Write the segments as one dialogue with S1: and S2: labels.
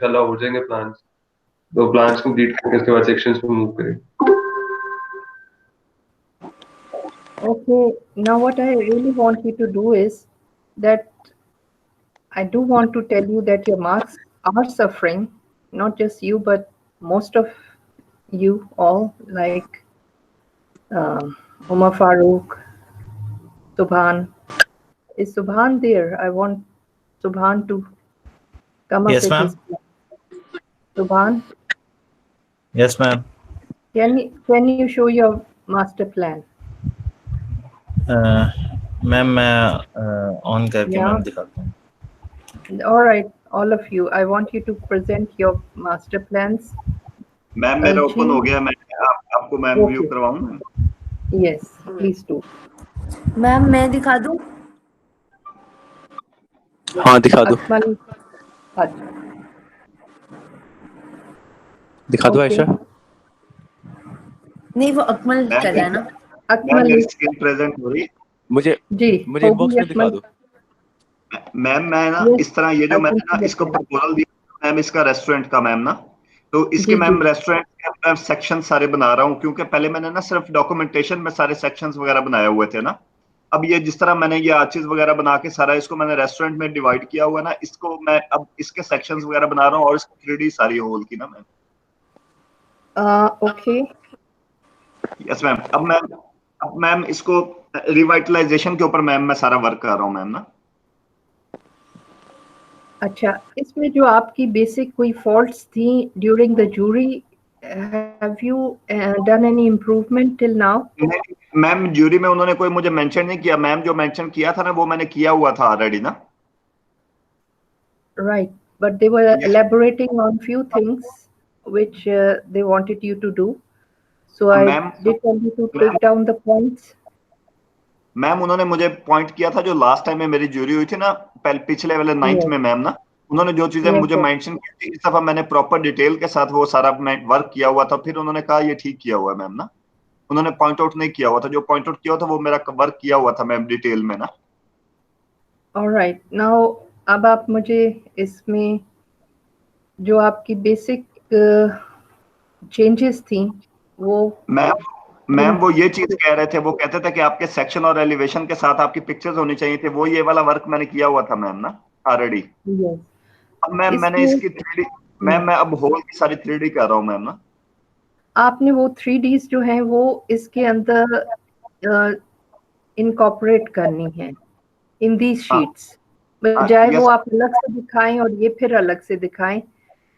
S1: इंशाल्लाह हो जाएंगे प्लान्स, तो प्लान्स कंप्लीट करके उसके बाद सेक्शंस में मूव करें।
S2: Okay, now what I really want you to do is that I do want to tell you that your marks are suffering, not just you, but most of you all, like Umar Farooq, Subhan. Is Subhan there? I want Subhan to come up
S3: Yes,
S2: with his
S3: ma'am.
S2: plan. Subhan,
S3: Yes, ma'am.
S2: can you show your master plan?
S3: Ma'am मैं on करके
S2: Yeah.
S3: Ma'am दिखाता हूँ.
S2: All right, all of you. I want you to present your master plans.
S4: Ma'am मेरा
S2: Alchi?
S4: Open हो गया, मैं आपको ma'am view
S2: Okay.
S4: करवाऊं?
S2: Yes, please do.
S5: Ma'am मैं दिखा दूं?
S6: हाँ दिखा दो,
S2: Akmal, अच्छा,
S6: दिखा दो
S2: Okay.
S6: आयशा।
S5: नहीं वो अकमल
S4: मैम
S5: कर रहा है ना.
S4: मैम
S2: अकमल
S4: मेरी स्क्रीन प्रेजेंट हो रही?
S6: मुझे
S2: जी
S6: मुझे
S2: होगी
S6: इनबॉक्स में दिखा
S2: अकमल।
S6: दो।
S4: मैम मैं ना
S2: Yes,
S4: इस तरह ये जो
S2: I
S4: मैंने
S2: can
S4: ना
S2: see
S4: इसको
S2: that.
S4: प्रपोजल दिया मैम, इसका रेस्टोरेंट का मैम ना, तो इसके
S2: जी
S4: मैम
S2: जी
S4: रेस्टोरेंट के मैं सेक्शन सारे बना रहा हूँ, क्योंकि पहले मैंने ना सिर्फ डॉक्यूमेंटेशन में सारे सेक्शंस वगैरह बनाए हुए थे ना। अब ये जिस तरह मैंने ये आर्चेज वगैरह बना के सारा इसको मैंने रेस्टोरेंट में डिवाइड किया हुआ है ना, इसको मैं अब इसके सेक्शंस वगैरह बना रहा हूँ और इसको 3D सारी होल की ना मैम।
S2: Okay.
S4: Yes ma'am. अब मैम इसको रिवाइटलाइजेशन के ऊपर मैम मैं सारा वर्क कर रहा हूँ मैम ना।
S2: अच्छा, इसमें जो आपकी बेसिक कोई फॉल्ट्स थी during the jury, have you done any improvement till now?
S4: Ma'am jury में उन्होंने कोई मुझे मेंशन नहीं किया मैम, जो मेंशन किया था ना वो मैंने किया हुआ था ऑलरेडी ना।
S2: Right, but they were elaborating on few things which they wanted you to do. So I
S4: Ma'am,
S2: did tell you to take down the points.
S4: Ma'am उन्होंने मुझे पॉइंट किया था जो लास्ट टाइम में मेरी ज्यूरी हुई थी ना, पिछले वाले 9th में मैम ना, उन्होंने जो चीजें
S2: Yes,
S4: मुझे
S2: sir.
S4: मेंशन की थी, इस दफा मैंने प्रॉपर डिटेल के साथ वो सारा वर्क किया हुआ था, फिर उन्होंने कहा ये ठीक किया हुआ है मैम ना। उन्होंने पॉइंट आउट नहीं किया हुआ था, जो पॉइंट आउट किया हुआ था वो मेरा वर्क किया हुआ था मैम डिटेल में ना।
S2: All right, now अब आप मुझे इसमें जो आपकी बेसिक चेंजेस थी वो
S4: मैम वो ये चीज कह रहे थे, वो कहते थे कि आपके सेक्शन और एलिवेशन के साथ आपकी पिक्चर्स होनी चाहिए थी, वो ये वाला वर्क मैंने किया हुआ था मैम ना ऑलरेडी।
S2: Yes.
S4: अब मैम मैंने इसकी 3D मैम मैं अब होल की सारी 3D कर रहा हूँ मैम ना।
S2: आपने वो 3Ds जो हैं वो इसके अंदर इनकॉर्पोरेट करनी है इन दीज शीट्स, बजाय वो आप अलग से दिखाएं और ये फिर अलग से दिखाएं,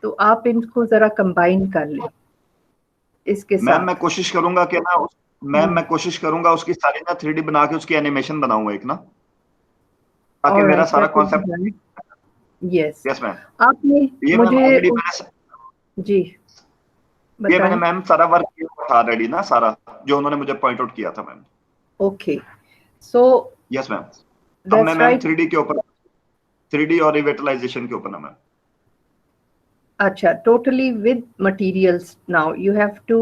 S2: तो आप इनको जरा कंबाइन कर लें इसके साथ।
S4: मैम मैं कोशिश करूंगा कि ना मैम मैं कोशिश करूंगा उसकी सारी ना 3D बना के उसकी एनिमेशन बनाऊंगा एक ना, ताकि मेरा सारा कॉन्सेप्ट।
S2: Yes
S4: yes ma'am.
S2: आपने
S4: ये
S2: मुझे जी
S4: ये मैंने मैम सारा वर्क किया था ऑलरेडी ना, सारा जो उन्होंने मुझे पॉइंट आउट किया था ma'am.
S2: Okay, so
S4: yes ma'am. अब मैं मैम 3D के ऊपर 3D और रिविटलाइजेशन के ऊपर ना मैम।
S2: अच्छा, totally with materials now you have to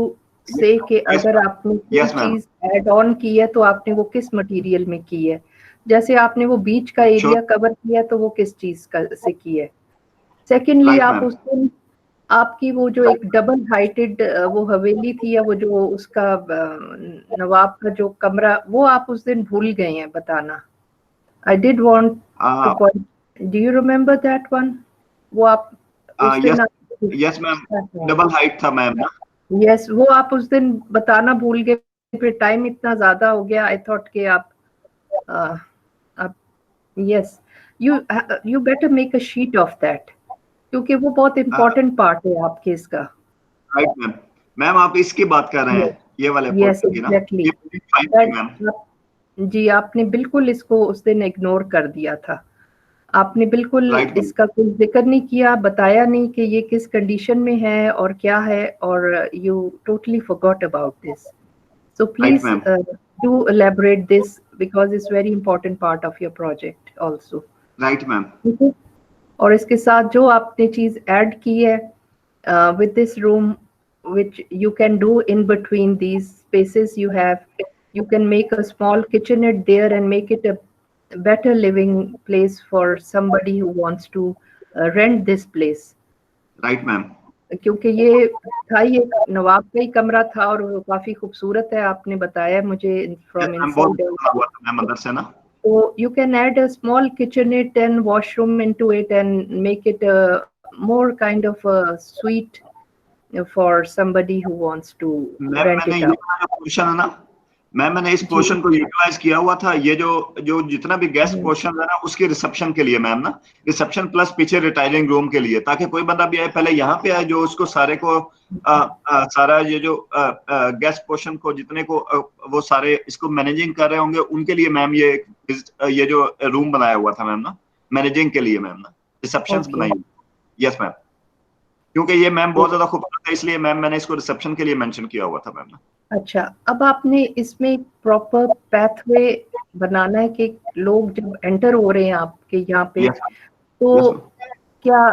S2: say कि अगर आपने कोई चीज ऐड ऑन की है तो आपने वो किस मटेरियल में की है। जैसे आपने वो बीच का एरिया कवर किया तो वो किस चीज का से की है। सेकेंडली आप उस दिन आपकी वो जो एक डबल हाइटेड वो हवेली थी या वो जो उसका नवाब का जो कमरा, वो आप उस दिन भूल गए हैं बताना। I did want two point, do you remember that one? वो आप
S4: यस मैम, डबल हाइट था मैम ना।
S2: यस, वो आप उस दिन बताना भूल गए, फिर टाइम इतना ज्यादा हो गया, आई थॉट कि आप yes you better make a sheet of that, क्योंकि वो बहुत इम्पोर्टेंट पार्ट है आपके इसका।
S4: Right ma'am. मैम आप इसकी बात कर रहे हैं ये वाले
S2: यस एग्जैक्टली जी, आपने बिल्कुल इसको उस दिन इग्नोर कर दिया था। आपने बिल्कुल इसका कोई जिक्र नहीं किया, बताया नहीं कि ये किस कंडीशन में है और क्या है, और you totally forgot about this. So please do elaborate this because it's very important part of your project also.
S4: Right ma'am.
S2: और इसके साथ जो आपने चीज ऐड की है with this room which you can do in between these spaces you have, you can make a small kitchenette there and make it a better living place for somebody who wants to rent this place.
S4: Right ma'am.
S2: क्योंकि ये था, ये नवाब का ही कमरा था और वो काफी खूबसूरत है, आपने बताया मुझे फ्रॉम
S4: बहुत
S2: इनसाइड।
S4: हुआ था मैम अंदर से ना।
S2: So you can add a small kitchenette and washroom into it and make it a more kind of a suite for somebody who wants to
S4: ma'am
S2: rent
S4: मैंने
S2: it
S4: ये
S2: out.
S4: वाला जो portion है ना ma'am, मैंने इस
S2: जी।
S4: Portion को utilise किया हुआ था। ये जो जो जितना भी गेस्ट पोर्शन है ना उसके रिसेप्शन के लिए मैम ना, रिसेप्शन प्लस पीछे रिटायरिंग रूम के लिए, ताकि कोई बंदा भी आए पहले यहाँ पे आए जो उसको सारे को सारा ये जो गेस्ट पोर्शन को जितने को वो सारे इसको मैनेजिंग कर रहे होंगे उनके लिए मैम ये जो रूम बनाया हुआ था मैम ना, मैनेजिंग के लिए मैम ना, रिसेप्शन
S2: Okay.
S4: बनाई। यस मैम, क्योंकि ये मैम बहुत ज्यादा खूबसूरत है इसलिए मैम मैंने इसको रिसेप्शन के लिए मेंशन किया हुआ था मैम ना।
S2: अच्छा, अब आपने इसमें प्रॉपर पैथवे बनाना है कि लोग जब एंटर हो रहे हैं आपके यहाँ पे,
S4: Yes.
S2: तो
S4: Yes, ma'am.
S2: क्या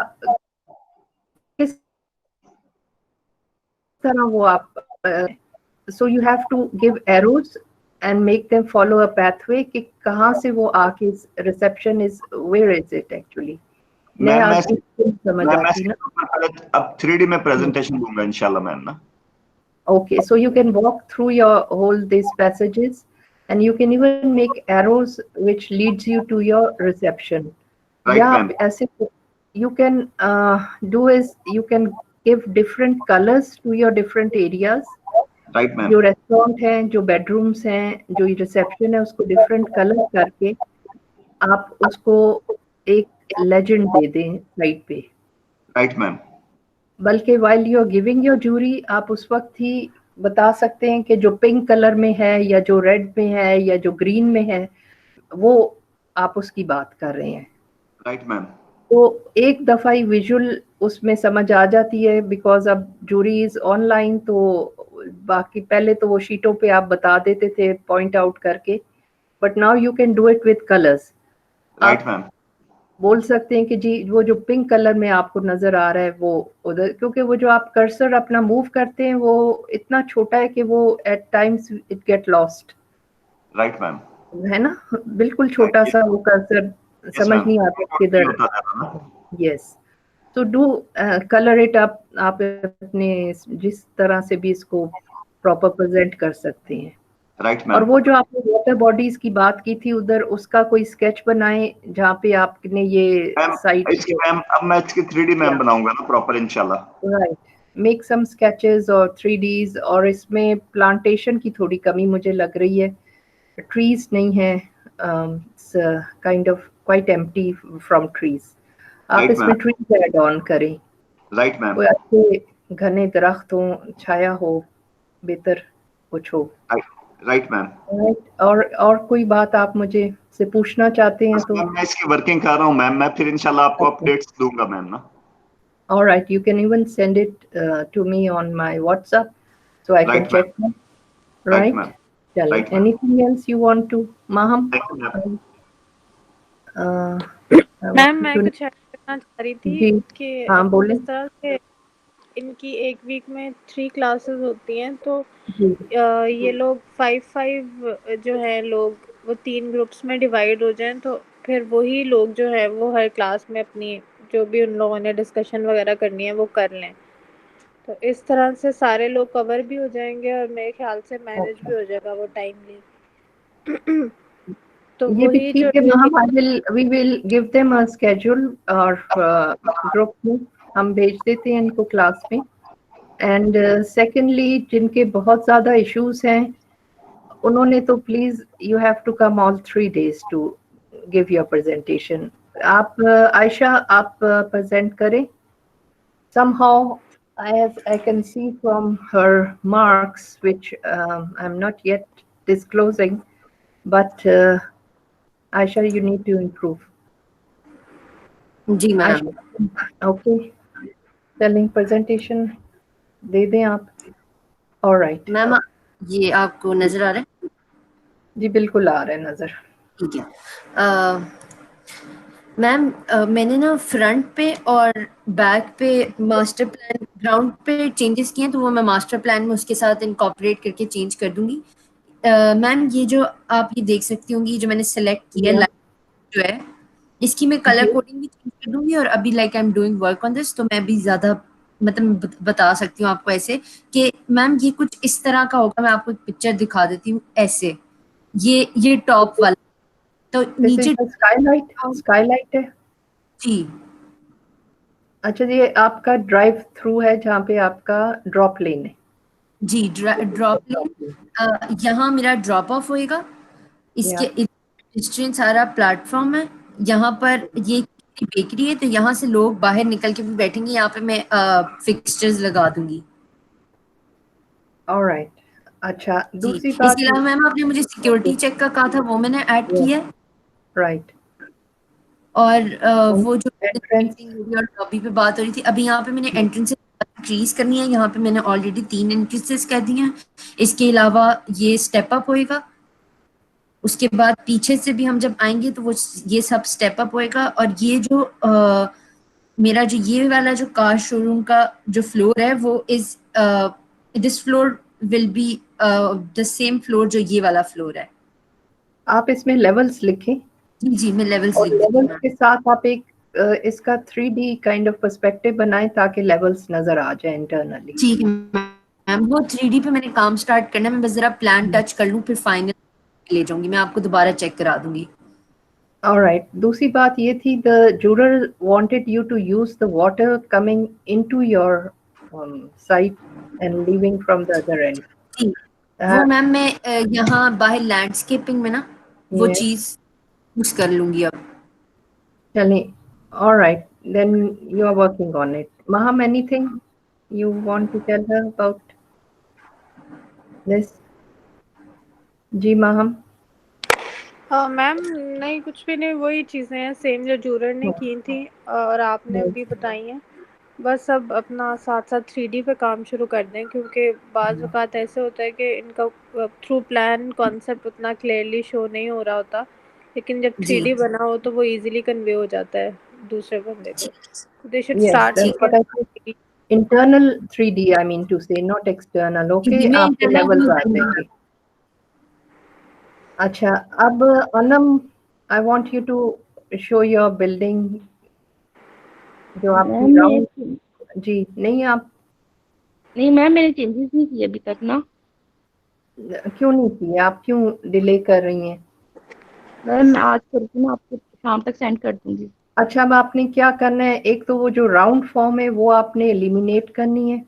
S2: किस तरह वो आप so you have to give arrows and make them follow a pathway कि कहाँ से वो आके reception is, where is it actually. मैं
S4: मैम
S2: आज समझ आती ना।
S4: अब 3D में प्रेजेंटेशन दूंगा इंशाल्लाह मैम ना।
S2: Okay, so you can walk through your whole these passages, and you can even make arrows which leads you to your reception.
S4: Right,
S2: Yeah,
S4: ma'am.
S2: as if you can do is you can give different colors to your different areas.
S4: Right, ma'am.
S2: जो restaurant है, जो bedrooms हैं, जो reception है, उसको different colour करके आप उसको एक लेजेंड दे दें साइड पे।
S4: Right, ma'am.
S2: बल्कि while you are giving your jury, आप उस वक्त ही बता सकते हैं कि जो पिंक कलर में है या जो रेड में है या जो ग्रीन में है, वो आप उसकी बात कर रहे हैं।
S4: Right ma'am.
S2: तो एक दफ़ा ही विजुअल उसमें समझ आ जाती है, बिकॉज अब जूरी इज ऑनलाइन, तो बाकी पहले तो वो शीटों पे आप बता देते थे पॉइंट आउट करके, but now you can do it with colours.
S4: Right ma'am.
S2: बोल सकते हैं कि जी वो जो पिंक कलर में आपको नजर आ रहा है वो उधर, क्योंकि वो जो आप कर्सर अपना मूव करते हैं वो इतना छोटा है कि वो at times it get lost.
S4: Right ma'am.
S2: है ना, बिल्कुल छोटा सा वो कर्सर, समझ नहीं आता किधर। यस, तो डू कलर इट अप, आप अपने जिस तरह से भी इसको प्रॉपर प्रेजेंट कर सकते हैं।
S4: Right ma'am.
S2: और वो जो आपने वाटर बॉडीज की बात की थी उधर, उसका कोई स्केच बनाएं जहाँ पे आपने ये साइट।
S4: इसकी मैम अब मैं इसकी 3D मैम बनाऊंगा ना प्रॉपर इंशाल्लाह।
S2: राइट, मेक सम स्केचेस और 3Ds। और इसमें प्लांटेशन की थोड़ी कमी मुझे लग रही है, ट्रीज नहीं है, kind of quite empty from trees. आप इसमें ट्रीज ऐड ऑन करें।
S4: Right ma'am.
S2: कोई अच्छे घने दरख्त हो, छाया हो, बेहतर कुछ हो।
S4: Right ma'am.
S2: और कोई बात आप मुझे से पूछना चाहते हैं तो?
S4: मैं इसकी वर्किंग कर रहा हूँ मैम, मैं फिर इंशाल्लाह आपको अपडेट्स दूंगा मैम ना।
S2: All right, you can even send it to me on my WhatsApp so I can check them. Right? Right. Anything else you want to, Maham?
S7: Ma'am मैं कुछ ऐड करना चाह रही थी कि
S2: हाँ बोलें।
S7: इस तरह से इनकी एक वीक में 3 क्लासेस होती हैं, तो ये लोग 5-5 जो है लोग वो 3 ग्रुप्स में डिवाइड हो जाएं, तो फिर वही लोग जो है वो हर क्लास में अपनी जो भी उन लोगों ने डिस्कशन वगैरह करनी है वो कर लें। तो इस तरह से सारे लोग कवर भी हो जाएंगे और मेरे ख्याल से मैनेज भी हो जाएगा वो टाइमली। तो
S2: ये भी ठीक है ma'am, we will give them a schedule और ग्रुप में हम भेज देते हैं इनको क्लास में। एंड सेकेंडली जिनके बहुत ज़्यादा इश्यूज हैं उन्होंने तो please you have to come all 3 days to give your presentation. आप आयशा आप प्रेजेंट करें। somehow I can see from her marks which I'm not yet disclosing, but Aisha, you need to improve.
S5: जी ma'am.
S2: Okay, चलें presentation दे दें आप। All right
S5: ma'am ये आपको नजर आ रहा है?
S2: जी बिल्कुल आ रहा है नजर।
S5: ठीक है मैम, मैंने ना फ्रंट पे और बैक पे मास्टर प्लान ग्राउंड पे चेंजेस किए हैं, तो वो मैं मास्टर प्लान में उसके साथ इनकॉर्पोरेट करके चेंज कर दूंगी। मैम ये जो आप ये देख सकती होंगी जो मैंने सेलेक्ट किया है जो है इसकी मैं कलर कोडिंग भी चेंज कर दूंगी, और अभी like I am doing work on this, तो मैं भी ज्यादा मतलब बता सकती हूँ आपको ऐसे कि मैम ये कुछ इस तरह का होगा। मैं आपको एक पिक्चर दिखा देती हूँ ऐसे, ये टॉप वाला, तो
S2: दिस इज
S5: नीचे
S2: स्काईलाइट है।
S5: जी
S2: अच्छा, ये आपका ड्राइव थ्रू है जहाँ पे आपका ड्रॉप लेन है।
S5: जी ड्रॉप लेन, यहाँ मेरा ड्रॉप ऑफ होएगा, इसके पेडेस्ट्रियन सारा प्लेटफॉर्म है, यहाँ पर ये बेकरी है, तो यहाँ से लोग बाहर निकल के भी बैठेंगे, यहाँ पे मैं फिक्सचर्स लगा दूंगी।
S2: ऑलराइट, अच्छा
S5: जी
S2: दूसरी बात
S5: इसके अलावा मैम आपने मुझे सिक्योरिटी चेक का कहा था, वो मैंने ऐड किया है।
S2: राइट,
S5: और वो जो
S2: एंट्रेंस
S5: और लॉबी पे बात हो रही थी, अभी यहाँ पे मैंने एंट्रेंस इंक्रीज करनी है, यहाँ पे मैंने ऑलरेडी 3 एंट्रेंसेस कह दी हैं। इसके अलावा ये स्टेप अप होएगा, उसके बाद पीछे से भी हम जब आएंगे तो वो ये सब स्टेप अप होएगा, और ये जो मेरा जो ये वाला जो कार शोरूम का जो फ्लोर है वो is this floor will be the same floor जो ये वाला फ्लोर है।
S2: आप इसमें लेवल्स लिखें,
S5: जी जी मैं लेवल्स
S2: और
S5: लिख देती
S2: लेवल्स
S5: हूँ।
S2: के साथ आप एक इसका 3D काइंड ऑफ पर्सपेक्टिव बनाएं ताकि लेवल्स नजर आ जाए इंटरनली।
S5: ठीक है मैम, वो 3D पे मैंने काम स्टार्ट करना है, मैं बस जरा प्लान टच कर लूँ, फिर फाइनल ले जाऊंगी, मैं आपको दोबारा चेक करा दूंगी।
S2: ऑलराइट, दूसरी बात ये थी, the juror wanted you to use the water coming into your site and leaving from the other end.
S5: जी वो मैम मैं यहाँ बाहर लैंडस्केपिंग में ना वो चीज यूज कर लूंगी अब।
S2: चलें, alright, then you are working on it. Maham, anything you want to tell her about this? जी Maham।
S7: मैम नहीं, कुछ भी नहीं, वही चीज़ें हैं सेम जो जूरर ने की थी और आपने भी बताई हैं। बस अब अपना साथ साथ 3D पे काम शुरू कर दें, क्योंकि बाज़ औक़ात ऐसे होता है कि इनका थ्रू प्लान कॉन्सेप्ट उतना क्लियरली शो नहीं हो रहा होता, लेकिन जब 3D बना हो तो वो इजीली कन्वे हो जाता है दूसरे बंदे को। They should
S2: Yes,
S7: start
S2: that's what I said. Internal 3D, I mean to say, not external. Okay, आपके levels आ जाएंगे। अच्छा, अब Anam, I want you to show your building, जो आपकी राउंड। जी नहीं, आप
S8: नहीं मैम मैंने चेंजेस नहीं किए अभी तक ना।
S2: क्यों नहीं किए? आप क्यों डिले कर रही हैं?
S8: मैम आज करके ना आपको शाम तक सेंड कर दूंगी।
S2: अच्छा, अब आपने क्या करना है, एक तो वो जो राउंड फॉर्म है वो आपने एलिमिनेट करनी है।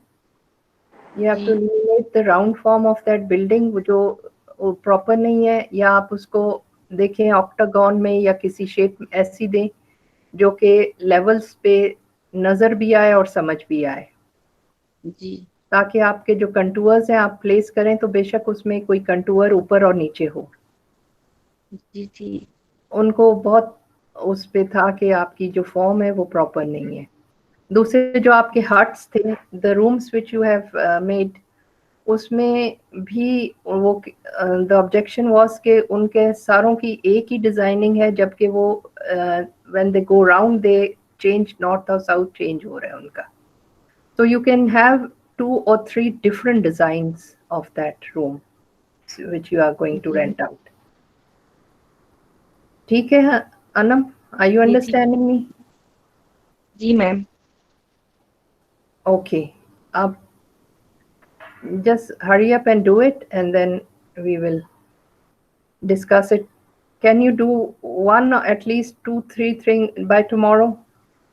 S2: You have to eliminate the round form of that building, वो जो प्रॉपर नहीं है, या आप उसको देखें ऑक्टागन में या किसी शेप ऐसी दें जो कि लेवल्स पे नजर भी आए और समझ भी आए
S8: जी,
S2: ताकि आपके जो कंटूअर्स हैं आप प्लेस करें तो बेशक उसमें कोई कंटूअर ऊपर और नीचे हो।
S8: जी जी
S2: उनको बहुत उस पे था कि आपकी जो फॉर्म है वो प्रॉपर नहीं है। दूसरे जो आपके हट्स थे, the rooms which you have made, उसमें भी वो द ऑब्जेक्शन वाज के उनके सारों की एक ही डिजाइनिंग है, जबकि वो when they go round they change, north और साउथ चेंज हो रहा है उनका। So you can have 2 or 3 different designs of that room which you are going to rent out. ठीक है Anam, are you understanding me?
S8: जी मैम।
S2: Okay, अब just hurry up and do it and then we will discuss it. Can you do one or at least 2-3 things by tomorrow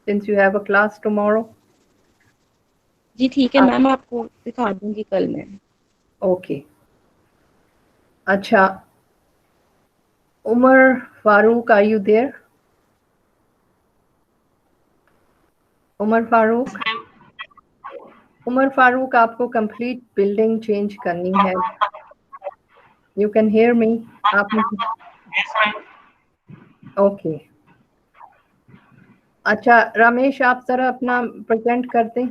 S2: since you have a class tomorrow?
S8: जी ठीक है ma'am, आपको दिखा दूंगी कल मैं।
S2: Okay. अच्छा, Umar Farooq, are you there? Umar Farooq, आपको complete building change करनी है। You can hear me? आप ओके। अच्छा रमेश, आप जरा अपना प्रेजेंट कर दें।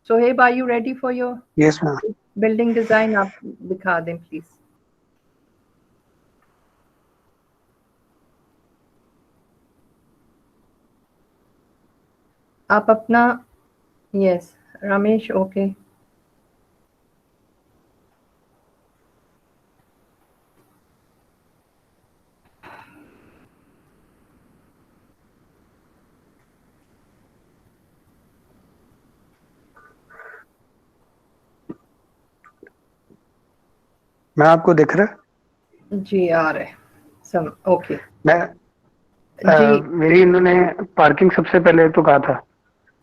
S2: Sohaib, are you ready for your
S9: yes ma'am.
S2: Building design? आप दिखा दें प्लीज। आप अपना, यस रमेश, ओके।
S9: मैं आपको दिख रहा?
S2: जी आ रहे सम ओके
S9: मैं
S2: जी
S9: मेरी इन्होंने पार्किंग सबसे पहले तो कहा था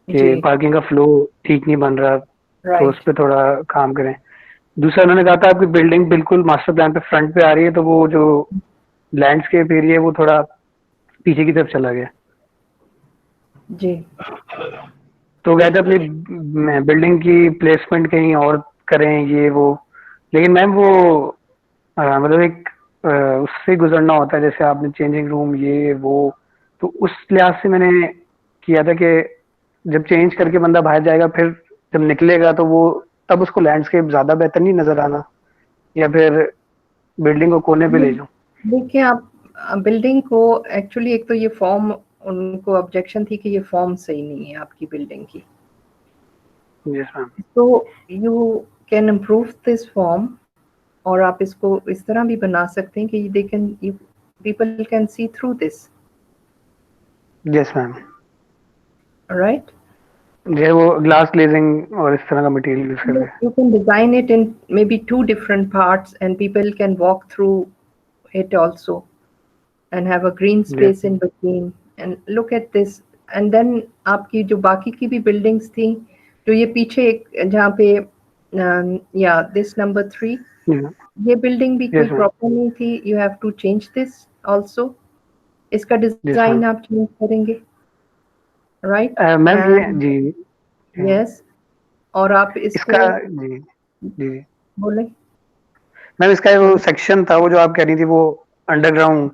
S9: कि
S2: जी
S9: पार्किंग का फ्लो ठीक नहीं बन रहा, तो उस
S2: राइट
S9: पर थोड़ा काम करें। दूसरा उन्होंने कहा था आपकी बिल्डिंग बिल्कुल मास्टर प्लान पे फ्रंट पे आ रही है, तो वो जो लैंडस्केप एरिया है वो थोड़ा पीछे की तरफ चला गया।
S2: जी
S9: तो कहते अपनी बिल्डिंग की प्लेसमेंट कहीं और करें ये वो, लेकिन मैम वो मतलब एक उससे गुजरना होता है, जैसे आपने चेंजिंग रूम ये वो, तो उस लिहाज से मैंने किया था कि जब चेंज करके बंदा बाहर जाएगा फिर जब निकलेगा तो वो तब उसको लैंडस्केप ज्यादा बेहतर नहीं नजर आना, या फिर बिल्डिंग को कोने पे ले जाऊं।
S2: देखिए आप बिल्डिंग को एक्चुअली एक तो ये फॉर्म उनको ऑब्जेक्शन थी कि ये फॉर्म सही नहीं है आपकी बिल्डिंग की,
S9: यस मैम।
S2: तो you can improve this form और आप इसको इस तरह भी बना सकते हैं कि they can people can see through this,
S9: yes ma'am.
S2: Right.
S9: जो वो ग्लास ग्लेजिंग और इस तरह का मटेरियल यूज करके
S2: You can design it in maybe two different parts and people can walk through it also and have a green
S9: yes
S2: space in between and look at this. And then आपकी जो बाकी की भी buildings थी, जो ये पीछे एक जहाँ पे या this number 3 ये building भी कोई
S9: यस मैम।
S2: प्रॉब्लम नहीं थी, you have to change this also. इसका
S9: यस
S2: डिजाइन
S9: मैम।
S2: आप चेंज करेंगे, राइट
S9: मैम ये
S2: एंड
S9: जी
S2: यस, और आप इसको
S9: इसका जी जी
S2: बोले
S9: मैम इसका वो सेक्शन था वो जो आप कह रही थी वो अंडरग्राउंड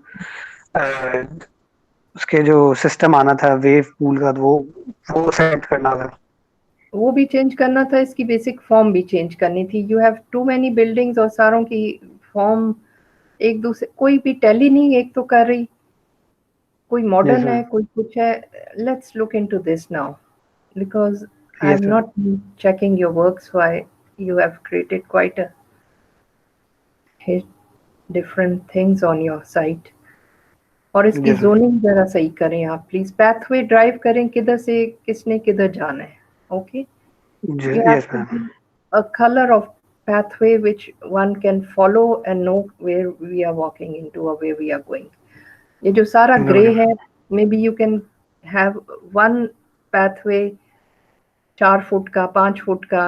S9: उसके जो सिस्टम आना था वेव पूल का, तो वो सेट करना था।
S2: वो भी चेंज करना था, इसकी बेसिक फॉर्म भी चेंज करनी थी। You have to many buildings और सारों की फॉर्म एक दूसरे, कोई भी टैली नहीं एक तो कर रही, कोई
S9: यस
S2: मॉडर्न है
S9: मैम।
S2: कोई कुछ है। Let's look into this now because I
S9: yes
S2: am
S9: ma'am.
S2: Not checking your works, why you have created quite a different things on your site। और इसकी
S9: यस मैम।
S2: जोनिंग जरा सही करें आप प्लीज, पैथवे ड्राइव करें किधर से किसने किधर जाना है, okay. You have
S9: yes
S2: to
S9: ma'am.
S2: give a color of pathway which one can follow and know where we are walking into or where we are going। ये जो सारा ग्रे है, maybe you can have one pathway 4 foot का 5 foot का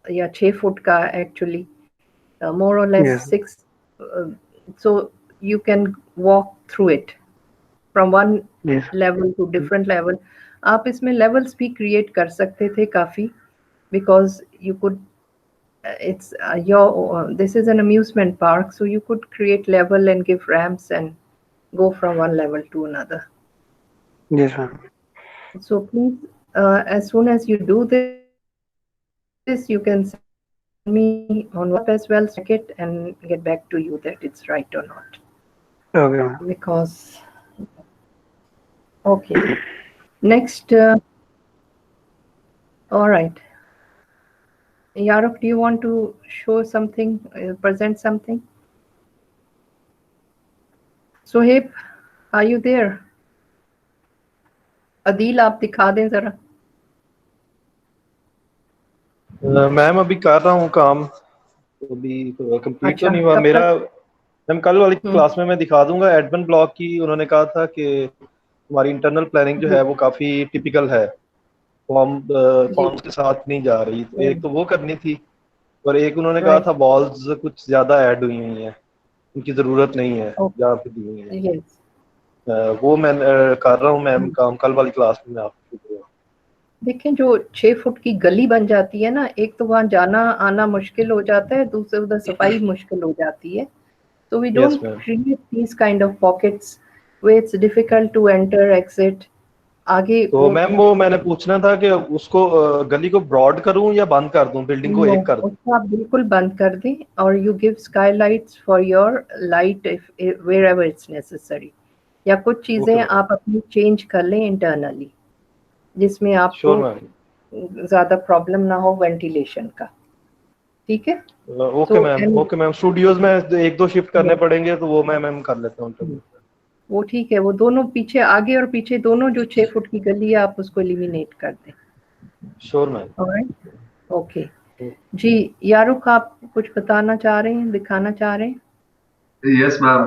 S2: या 6 foot का actually more or less
S9: yes
S2: 6 so you can walk through it from one
S9: yes
S2: level to different level। आप इसमें levels भी create कर सकते थे काफी, because you could it's this is an amusement park, so you could create level and give ramps and go from one level to another।
S9: Yes ma'am.
S2: So please as soon as you do this you can send me on WhatsApp as well, check it and get back to you that it's right or not,
S9: okay ma'am.
S2: because okay next all right Yaruk, do you want to show something, present something? Sohaib, are you there? Adil, आप दिखा दें जरा।
S10: Ma'am अभी कर रहा हूँ काम, तो अभी कंप्लीट
S2: अच्छा,
S10: तो नहीं हुआ
S2: कब
S10: मेरा।
S2: तक?
S10: मैम कल वाली क्लास में मैं दिखा दूंगा एडमिन ब्लॉक की। उन्होंने कहा था कि हमारी इंटरनल प्लानिंग जो है वो काफी टिपिकल है, फॉर्म्स के साथ नहीं जा रही, तो एक तो वो करनी थी, और एक उन्होंने कहा था वॉल्स कुछ ज्यादा ऐड हुई हुई हैं, उनकी जरूरत नहीं है जहाँ पे दी हुई है। वो मैं कर रहा हूँ मैम काम, कल वाली क्लास में आपको।
S2: देखें जो 6 फुट की गली बन जाती है ना, एक तो वहां जाना आना मुश्किल हो जाता है, दूसरे उधर सफाई मुश्किल हो जाती है, तो we don't create these kind of pockets where it's difficult to enter exit आगे।
S10: तो मैम वो मैंने पूछना था कि उसको गली को ब्रॉड करूं या बंद कर दूं, बिल्डिंग को एक कर दूं?
S2: उसको आप बिल्कुल बंद कर दें और you give Skylights for your light wherever it's necessary, या कुछ चीजें आप अपनी चेंज कर लें इंटरनली जिसमें आपको ज्यादा प्रॉब्लम ना हो वेंटिलेशन का, ठीक है?
S10: Okay ma'am, okay ma'am. Studios में 1-2 शिफ्ट करने पड़ेंगे तो वो मैं मैम कर लेता हूँ।
S2: वो ठीक है, वो दोनों पीछे आगे और पीछे दोनों जो 6 फुट की गली है आप उसको एलिमिनेट कर दें।
S10: Sure ma'am.
S2: ऑलराइट, ओके जी। यारुख, आप कुछ बताना चाह रहे हैं, दिखाना चाह रहे हैं?
S1: Yes ma'am.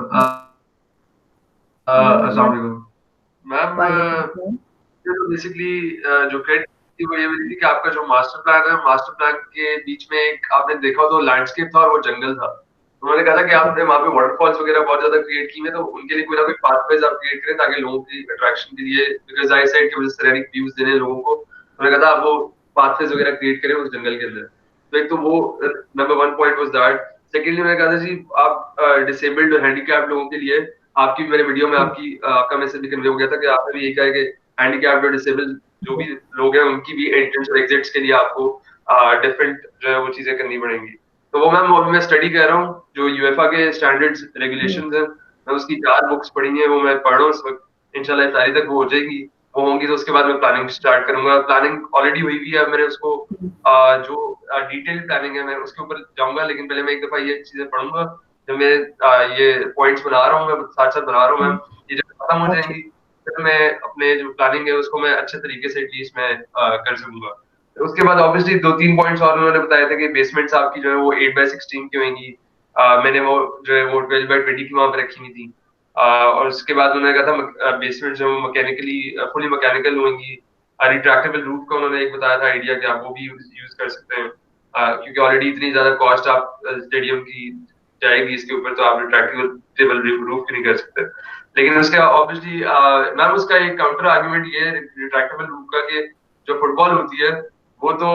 S1: अस्सलाम वालेकुम मैम।
S2: वालेकुम।
S1: तो बेसिकली जो क्रेडिट थी वो ये मिली थी कि आपका जो मास्टर प्लान है, मास्टर प्लान के बीच में एक आपने देखा हो तो लैंडस्केप था और वो जंगल था। तो उन्होंने कहा था कि आपने वहाँ पे वाटरफॉल्स वगैरह बहुत ज्यादा क्रिएट की है, तो उनके लिए कोई ना कोई पाथवेज आप क्रिएट करें ताकि लोगों की अट्रैक्शन के लिए, बिकॉज आई साइड की वजह से सीनेरिक व्यूज देने लोगों को, उन्होंने कहा था आप वो पाथवेज वगैरह क्रिएट करें उस जंगल के अंदर। तो एक तो वो number 1 point was that. Secondly मैंने कहा था जी आप डिसेबल्ड और हैंडीकैप्ड लोगों के लिए, आपकी मेरे वीडियो में आपका मैसेज भी कन्वे हो गया था कि आपने भी यही कहा कि हैंडीकैप्ड और डिसेबल जो भी लोग हैं उनकी भी एंट्रेंस और एग्जिट्स के लिए आपको डिफरेंट जो है वो चीजें करनी पड़ेंगी। तो वो मैम अभी मैं स्टडी कर रहा हूँ, जो यूएफए के स्टैंडर्ड्स रेगुलेशंस हैं, मैं उसकी 4 बुक्स पढ़ी हैं, वो मैं पढ़ रहा हूँ इस वक्त। इंशाल्लाह तारीख तक वो हो जाएगी, वो होंगी तो उसके बाद मैं प्लानिंग स्टार्ट करूंगा। प्लानिंग ऑलरेडी हुई हुई है, मैंने उसको जो डिटेल प्लानिंग है मैं उसके ऊपर जाऊंगा, लेकिन पहले मैं एक दफा ये चीजें पढ़ूंगा। जब मैं ये पॉइंट्स बना रहा हूँ, मैं साथ साथ बना रहा हूँ मैम, ये जब खत्म हो जाएंगी फिर मैं अपने जो प्लानिंग है उसको मैं अच्छे तरीके से एटलीस्ट मैं कर सकूंगा। उसके बाद ऑब्वियसली 2-3 पॉइंट्स और उन्होंने बताया था कि बेसमेंट्स आपकी जो है वो 8x16 की होंगी। मैंने वो जो है वो 12x20 की वहां पे रखी हुई थी। और उसके बाद उन्होंने कहा था बेसमेंट जो मैकेनिकली फुली मैकेनिकल होंगी। रिट्रैक्टेबल रूफ का उन्होंने एक बताया था आइडिया कि आप वो भी यूज कर सकते हैं, क्योंकि ऑलरेडी इतनी ज्यादा कॉस्ट आप स्टेडियम की जाएगी इसके ऊपर, तो आप रिट्रैक्टेबल रूफ नहीं कर सकते। लेकिन उसका ऑब्वियसली मैम उसका एक काउंटर आर्गुमेंट ये है रिट्रैक्टेबल रूफ का कि जो फुटबॉल होती है वो तो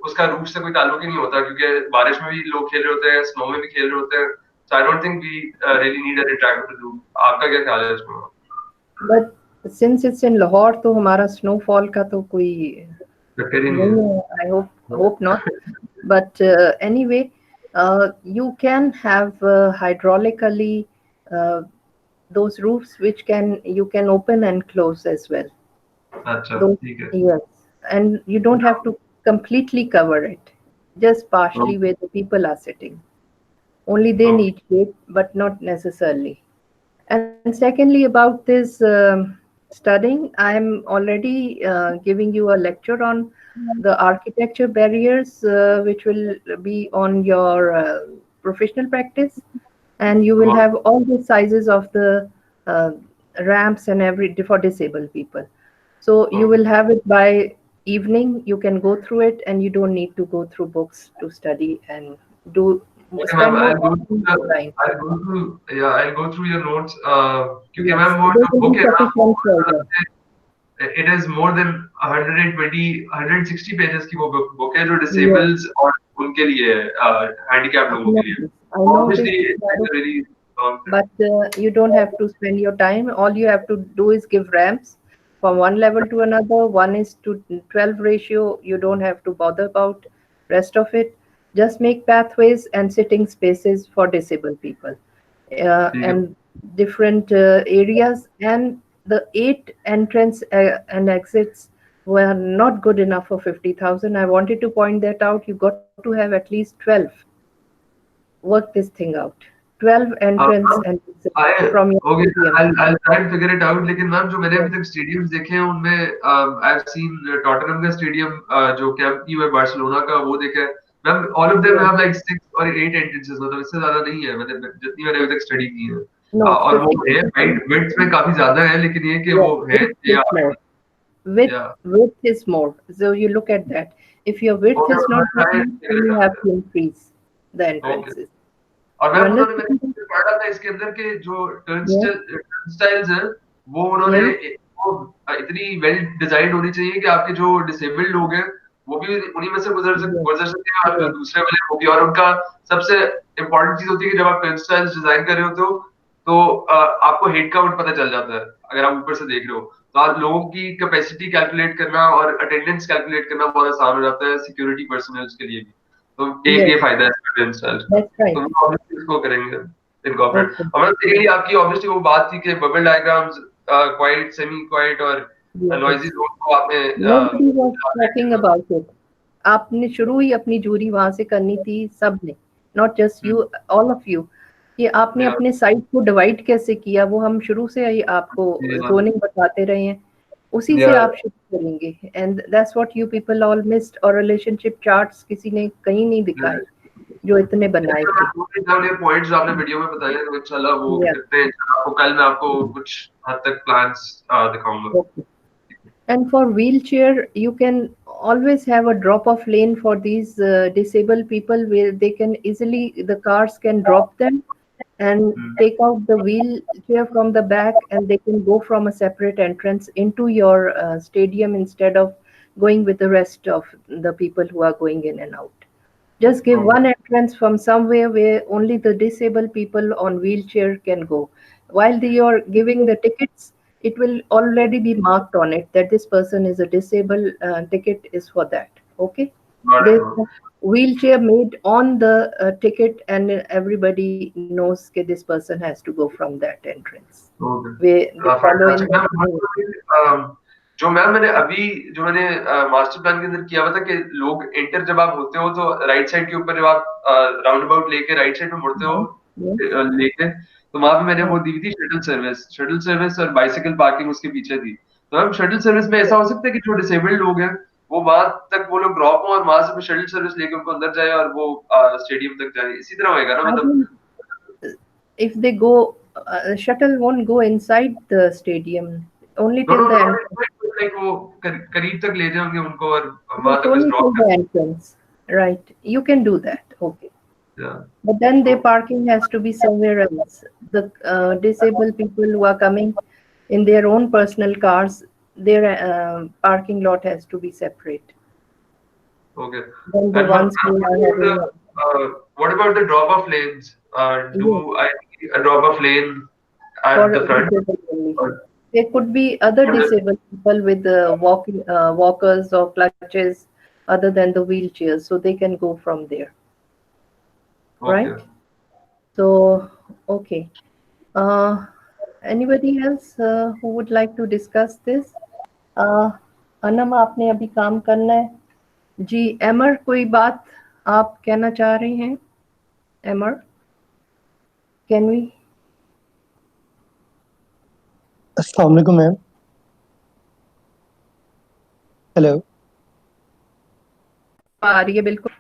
S1: उसका रूफ से कोई ताल्लुक ही नहीं होता, क्योंकि बारिश में भी लोग खेल रहे होते हैं, स्नो में भी खेल रहे होते हैं। So I don't think we really need a retractable roof. आपका क्या ख्याल है इसमें?
S2: But since it's in Lahore तो हमारा स्नोफॉल का तो कोई नहीं है, I hope not. But anyway you can have hydraulically those roofs which you can open and close as well.
S1: ठीक है।
S2: Yes, and you don't have to completely cover it, just partially where the people are sitting. Only they need shade, but not necessarily. And secondly, about this studying, I am already giving you a lecture on the architecture barriers, which will be on your professional practice, and you will have all the sizes of the ramps and for disabled people. So you will have it by evening. You can go through it, and you don't need to go through books to study and do.
S1: I'll go through your notes. क्योंकि ma'am वो book है, it is more than 160 pages की वो book है जो disabled और उनके लिए handicapped लोगों के लिए। Obviously, it's really long.
S2: But you don't have to spend your time. All you have to do is give ramps from one level to another. 1:12 ratio. You don't have to bother about rest of it. Just make pathways and sitting spaces for disabled people, and different areas. And the 8 entrance and exits were not good enough for 50,000. I wanted to point that out. You got to have at least 12. Work this thing out. 12 entrance and exits from your stadium.
S1: I'll try to figure it out. लेकिन ma'am जो मैंने अभी तक stadiums देखे हैं उनमें I've seen Tottenham का stadium जो कैंप न्यू है बार्सिलोना का, वो देखा है ma'am. all of them have like 6 or 8 entrances, मतलब इससे ज्यादा नहीं है मैंने जितनी मैंने अभी तक स्टडी की है। और वो है width में काफी ज्यादा है, लेकिन ये कि वो है
S2: width is more, so you look at that. If your width is not good, then you have to increase the entrances.
S1: और मैम उन्होंने पढ़ा था इसके अंदर के जो टर्नस्टाइल्स हैं वो उन्होंने वो इतनी वेल डिजाइंड होनी चाहिए कि आपके जो डिसेबल्ड लोग हैं वो भी उन्हीं में से गुजर सकते हैं, और दूसरे वाले वो भी। और उनका सबसे इम्पोर्टेंट चीज होती है कि जब आप टर्नस्टाइल्स डिजाइन कर रहे होते हो तो आपको हेड काउंट पता चल जाता है अगर आप ऊपर से देख रहे हो, तो आप लोगों की कैपेसिटी कैलकुलेट करना और अटेंडेंस कैलकुलेट करना बहुत आसान हो जाता है सिक्योरिटी पर्सनल्स के लिए भी। तो ये फायदा है टर्नस्टाइल्स का, तो हम ऑब्वियसली इसको करेंगे इनकॉर्पोरेट। और सेकेंडली आपकी ऑब्वियसली वो बात थी कि bubble diagrams quite, semi quite और नॉइजी जोन को
S2: आपने about it. आपने शुरू ही अपनी जूरी वहां से करनी थी सबने, not just you, all of you, कि आपने अपने साइट को डिवाइड कैसे किया, वो हम शुरू से ही आपको जोनिंग बताते रहे हैं, उसी से आप शुरू करेंगे। And that's what you people all missed, और रिलेशनशिप चार्ट्स किसी ने कहीं नहीं दिखाए। जो इतने बनाए थे।
S1: ये पॉइंट्स जो आपने वीडियो में बताए तो अच्छा लगा, वो करते हैं आपको कल मैं आपको कुछ हद तक प्लान्स दिखाऊंगा।
S2: Okay. And for wheelchair, you can always have a drop-off lane for these disabled people where they can easily, the cars can drop them and take out the wheelchair from the back, and they can go from a separate entrance into your stadium instead of going with the rest of the people who are going in and out. Just give one entrance from somewhere where only the disabled people on wheelchair can go. While you're giving the tickets, it will already be marked on it that this person is a disabled, ticket is for that. Okay. There's a wheelchair made on the ticket, and everybody knows that this person has to go from that entrance. Where they follow in the
S1: जो मैंने अभी जो मैंने master plan के अंदर किया हुआ था कि लोग एंटर जब आप होते हो तो राइट साइड के ऊपर जब आप राउंड अबाउट लेके राइट साइड में मुड़ते हो लेके, तो वहां पे मैंने वो दी थी शटल सर्विस और बाइसिकल पार्किंग उसके पीछे थी। तो मैम शटल सर्विस में ऐसा हो सकता है कि जो डिसेबल्ड लोग हैं वो वहां तक वो लोग ड्रॉप हो और वहां से शटल सर्विस लेके उनको अंदर जाए और वो स्टेडियम तक जाए, इसी तरह होएगा ना? मतलब
S2: if they go, shuttle won't go inside the stadium, only till the entrance.
S1: Like वो करीब तक ले जाएंगे उनको और वहां तक
S2: only
S1: drop
S2: till the entrance, right? You can do that. Okay.
S1: Yeah.
S2: But then their parking has to be somewhere else. The disabled people who are coming in their own personal cars, their parking lot has to be separate.
S1: Okay.
S2: Then the ones who are having
S1: what about the drop-off lanes? Do I need a drop-off lane at the front?
S2: There could be other disabled people with walkers or clutches other than the wheelchairs, so they can go from there.
S1: Okay.
S2: Right? So, okay. Anybody else who would like to discuss this? Anam, आपने अभी काम करना है जी। एमर, कोई बात आप कहना चाह रहे हैं? एमर, कैन वी?
S11: अस्सलाम वालेकुम मैम। हेलो,
S2: आ रही है बिल्कुल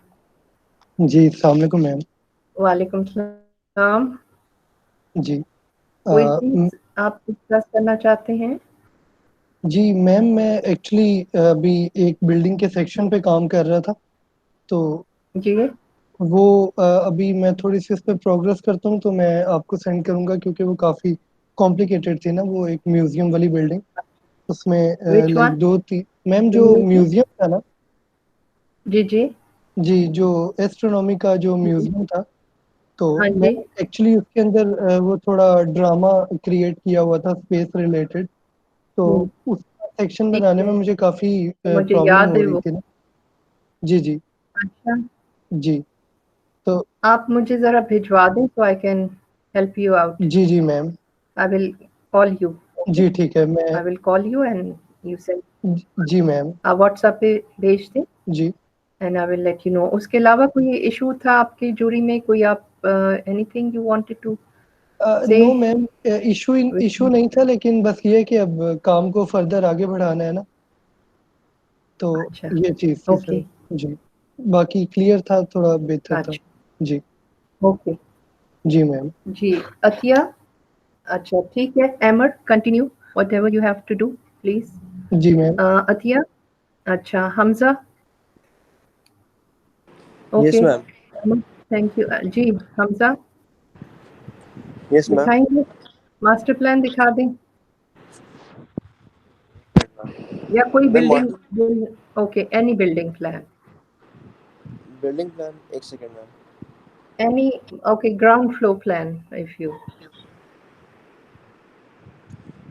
S11: जी अस्सलाम वालेकुम मैम।
S2: वालेकुम सलाम
S11: जी
S2: कोई चीज आप डिस्कस करना चाहते हैं?
S11: जी मैम, मैं एक्चुअली अभी एक बिल्डिंग के सेक्शन पे काम कर रहा था, तो
S2: जी
S11: वो अभी मैं थोड़ी सी इस पे प्रोग्रेस करता हूँ तो मैं आपको सेंड करूँगा, क्योंकि वो काफ़ी कॉम्प्लिकेटेड थी ना, वो एक म्यूजियम वाली बिल्डिंग, उसमें लाइक 2-3 मैम जो म्यूजियम था ना,
S2: जी जी
S11: जी जो एस्ट्रोनॉमी का जो म्यूजियम था, तो
S2: हाँ
S11: मैं
S2: जी
S11: एक्चुअली उसके अंदर वो थोड़ा ड्रामा क्रिएट किया हुआ था स्पेस रिलेटेड, तो उसका सेक्शन बनाने में मुझे काफ़ी
S2: मुझे
S11: प्रॉब्लम
S2: याद
S11: हो
S2: है
S11: रही
S2: वो।
S11: थी ना। जी जी
S2: अच्छा,
S11: जी, तो
S2: आप मुझे जरा भिजवा दें तो I can help you out.
S11: जी जी ma'am,
S2: I will call you.
S11: जी ठीक है, मैं
S2: I will call you and you send.
S11: जी मैम,
S2: व्हाट्सएप पे भेज दें
S11: जी
S2: and I will let you know. उसके अलावा कोई इशू था आपकी जूरी में? कोई आप एनीथिंग यू वांटेड टू से?
S11: नो मैम, इशू नहीं था, लेकिन बस ये है कि अब काम को फर्दर आगे बढ़ाना है ना, तो
S2: अच्छा,
S11: ये चीज़ थी
S2: ओके
S11: सर। जी, बाकी क्लियर था, थोड़ा बेहतर था।
S2: अच्छा
S11: जी
S2: ओके
S11: जी मैम,
S2: जी। अतिया, अच्छा ठीक है। Amer, continue whatever you have to do please.
S11: जी मैम,
S2: अतिया, अच्छा Hamza,
S12: yes
S2: okay
S12: ma'am.
S2: Thank you जी। Hamza,
S12: yes ma'am.
S2: दिखाएंगे मास्टर प्लान? दिखा दें या कोई building? Okay, any building plan?
S12: Building plan, एक second ma'am.
S2: Any, okay, ground floor plan if you.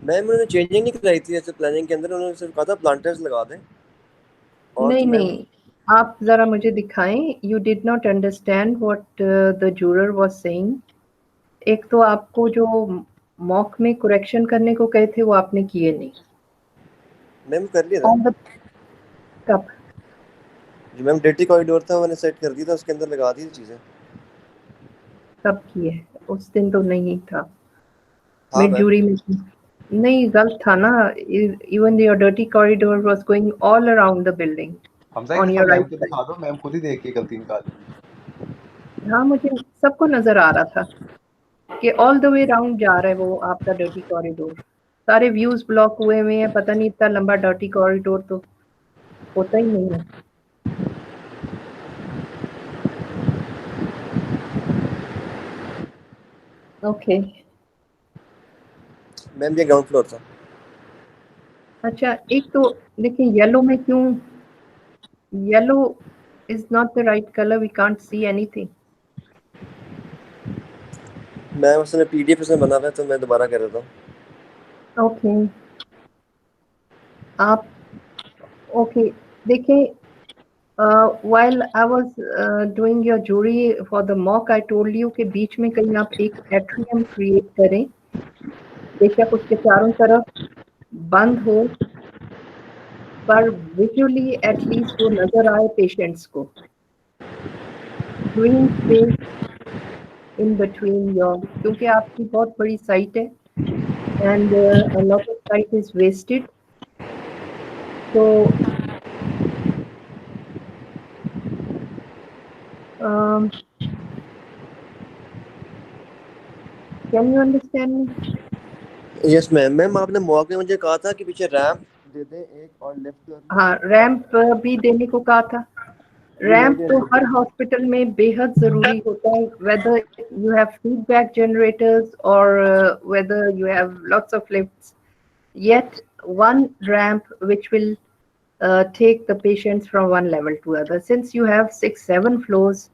S12: Ma'am उन्होंने चेंजिंग नहीं कराई थी ऐसे प्लानिंग के अंदर, उन्होंने सिर्फ कहा था प्लांटर्स लगा दें। और
S2: नहीं
S12: तो मैम
S2: नहीं, आप जरा मुझे दिखाएं। You did not understand what the juror was saying. एक तो आपको जो मॉक में करेक्शन करने को कहे थे वो आपने किए नहीं।
S12: मैम कर लिया था।
S2: ऑन द कब?
S12: जो मैम डेटी कॉरिडोर था मैंने सेट कर दिया था, उसके अंदर लगा दी थी चीजें।
S2: कब किए? उस दिन तो नहीं था
S12: हाँ
S2: मिड
S12: मैम।
S2: जूरी में। नहीं, गलत था ना। Even your dirty corridor was going all around the building
S13: Hamza एक
S2: ऑन
S13: दफा
S2: योर
S13: मैम
S2: राइट
S13: को
S2: साइड।
S13: दिखा दो, मैम खुद ही देख के गलती निकाल।
S2: हाँ मुझे सबको नजर आ रहा था कि ऑल द वे राउंड जा रहा है वो आपका डर्टी कॉरिडोर, सारे व्यूज ब्लॉक हुए हुए हैं, पता नहीं इतना लंबा डर्टी कॉरिडोर तो होता ही नहीं है। ओके
S12: मैम ये ग्राउंड फ्लोर था।
S2: अच्छा एक तो देखिए येलो में क्यों, yellow is not the right colour, we can't see anything.
S12: मैं उसने पीडीएफ उसमें बना हुआ है तो मैं दोबारा कर देता हूँ।
S2: ओके आप ओके देखिए while I was doing your jury for the mock, I told you कि बीच में कहीं आप एक एट्रियम क्रिएट करें, बेशक उसके चारों तरफ बंद हो पर विजुअली एटलीस्ट वो नजर आए पेशेंट्स को, green space in between your, क्योंकि आपकी बहुत बड़ी साइट है and a lot of site is wasted, तो can you understand me?
S12: Yes ma'am. Ma'am आपने मॉक में मुझे कहा था कि पीछे रैंप दे दें एक और लेफ्ट।
S2: हाँ रैंप भी देने को कहा था। रैंप तो हर हॉस्पिटल में बेहद जरूरी होता है, whether you have feedback generators or whether you have lots of lifts, yet one ramp which will take the patients from one level to other. Since you have 6-7 floors,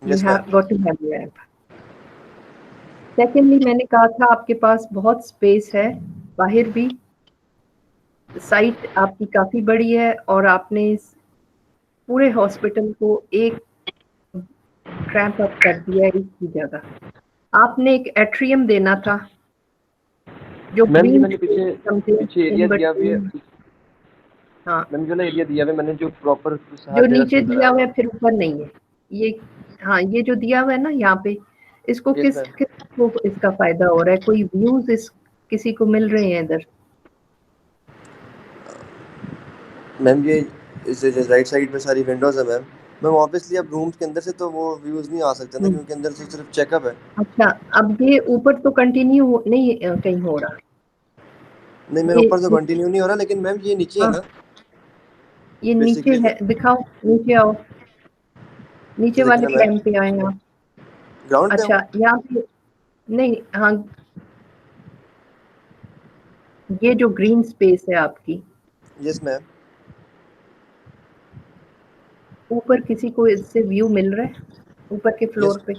S2: you have got to have a ramp. Secondly, मैंने कहा था आपके पास बहुत space है, बाहर भी site आपकी काफी बड़ी है और आपने इस पूरे हॉस्पिटल को एक क्रैम्प अप कर दिया है इसकी जगह। आपने एक एट्रियम देना था जो
S12: मैम ये मैंने पीछे एरिया दिया हुआ है।
S2: हाँ
S12: मैंने जो ना एरिया दिया हुआ है, मैंने जो प्रॉपर
S2: जो नीचे दिया हुआ है फिर ऊपर नहीं है ये। हाँ ये जो दिया हुआ है ना यहाँ पे, इसको किसको इसका फायदा हो रहा है? कोई व्यूज इस किसी को मिल रहे हैं इधर?
S12: मैम ये इस राइट साइड पे सारी विंडोज है मैम। मैम ऑब्वियसली अब रूम्स के अंदर से तो वो व्यूज नहीं आ सकते ना, क्योंकि अंदर से सिर्फ चेकअप है।
S2: अच्छा अब ये ऊपर तो कंटिन्यू नहीं कहीं हो रहा?
S12: नहीं मैम ऊपर तो कंटिन्यू नहीं हो रहा, लेकिन मैम ये नीचे है ना,
S2: ये नीचे है, दिखाओ नीचे आओ, नीचे वाले प्लान पे आए आप।
S12: ग्राउंड पे।
S2: अच्छा यहाँ पे नहीं, हाँ ये जो ग्रीन स्पेस है आपकी।
S12: Yes ma'am.
S2: ऊपर किसी को इससे व्यू मिल रहा है ऊपर के फ्लोर पे?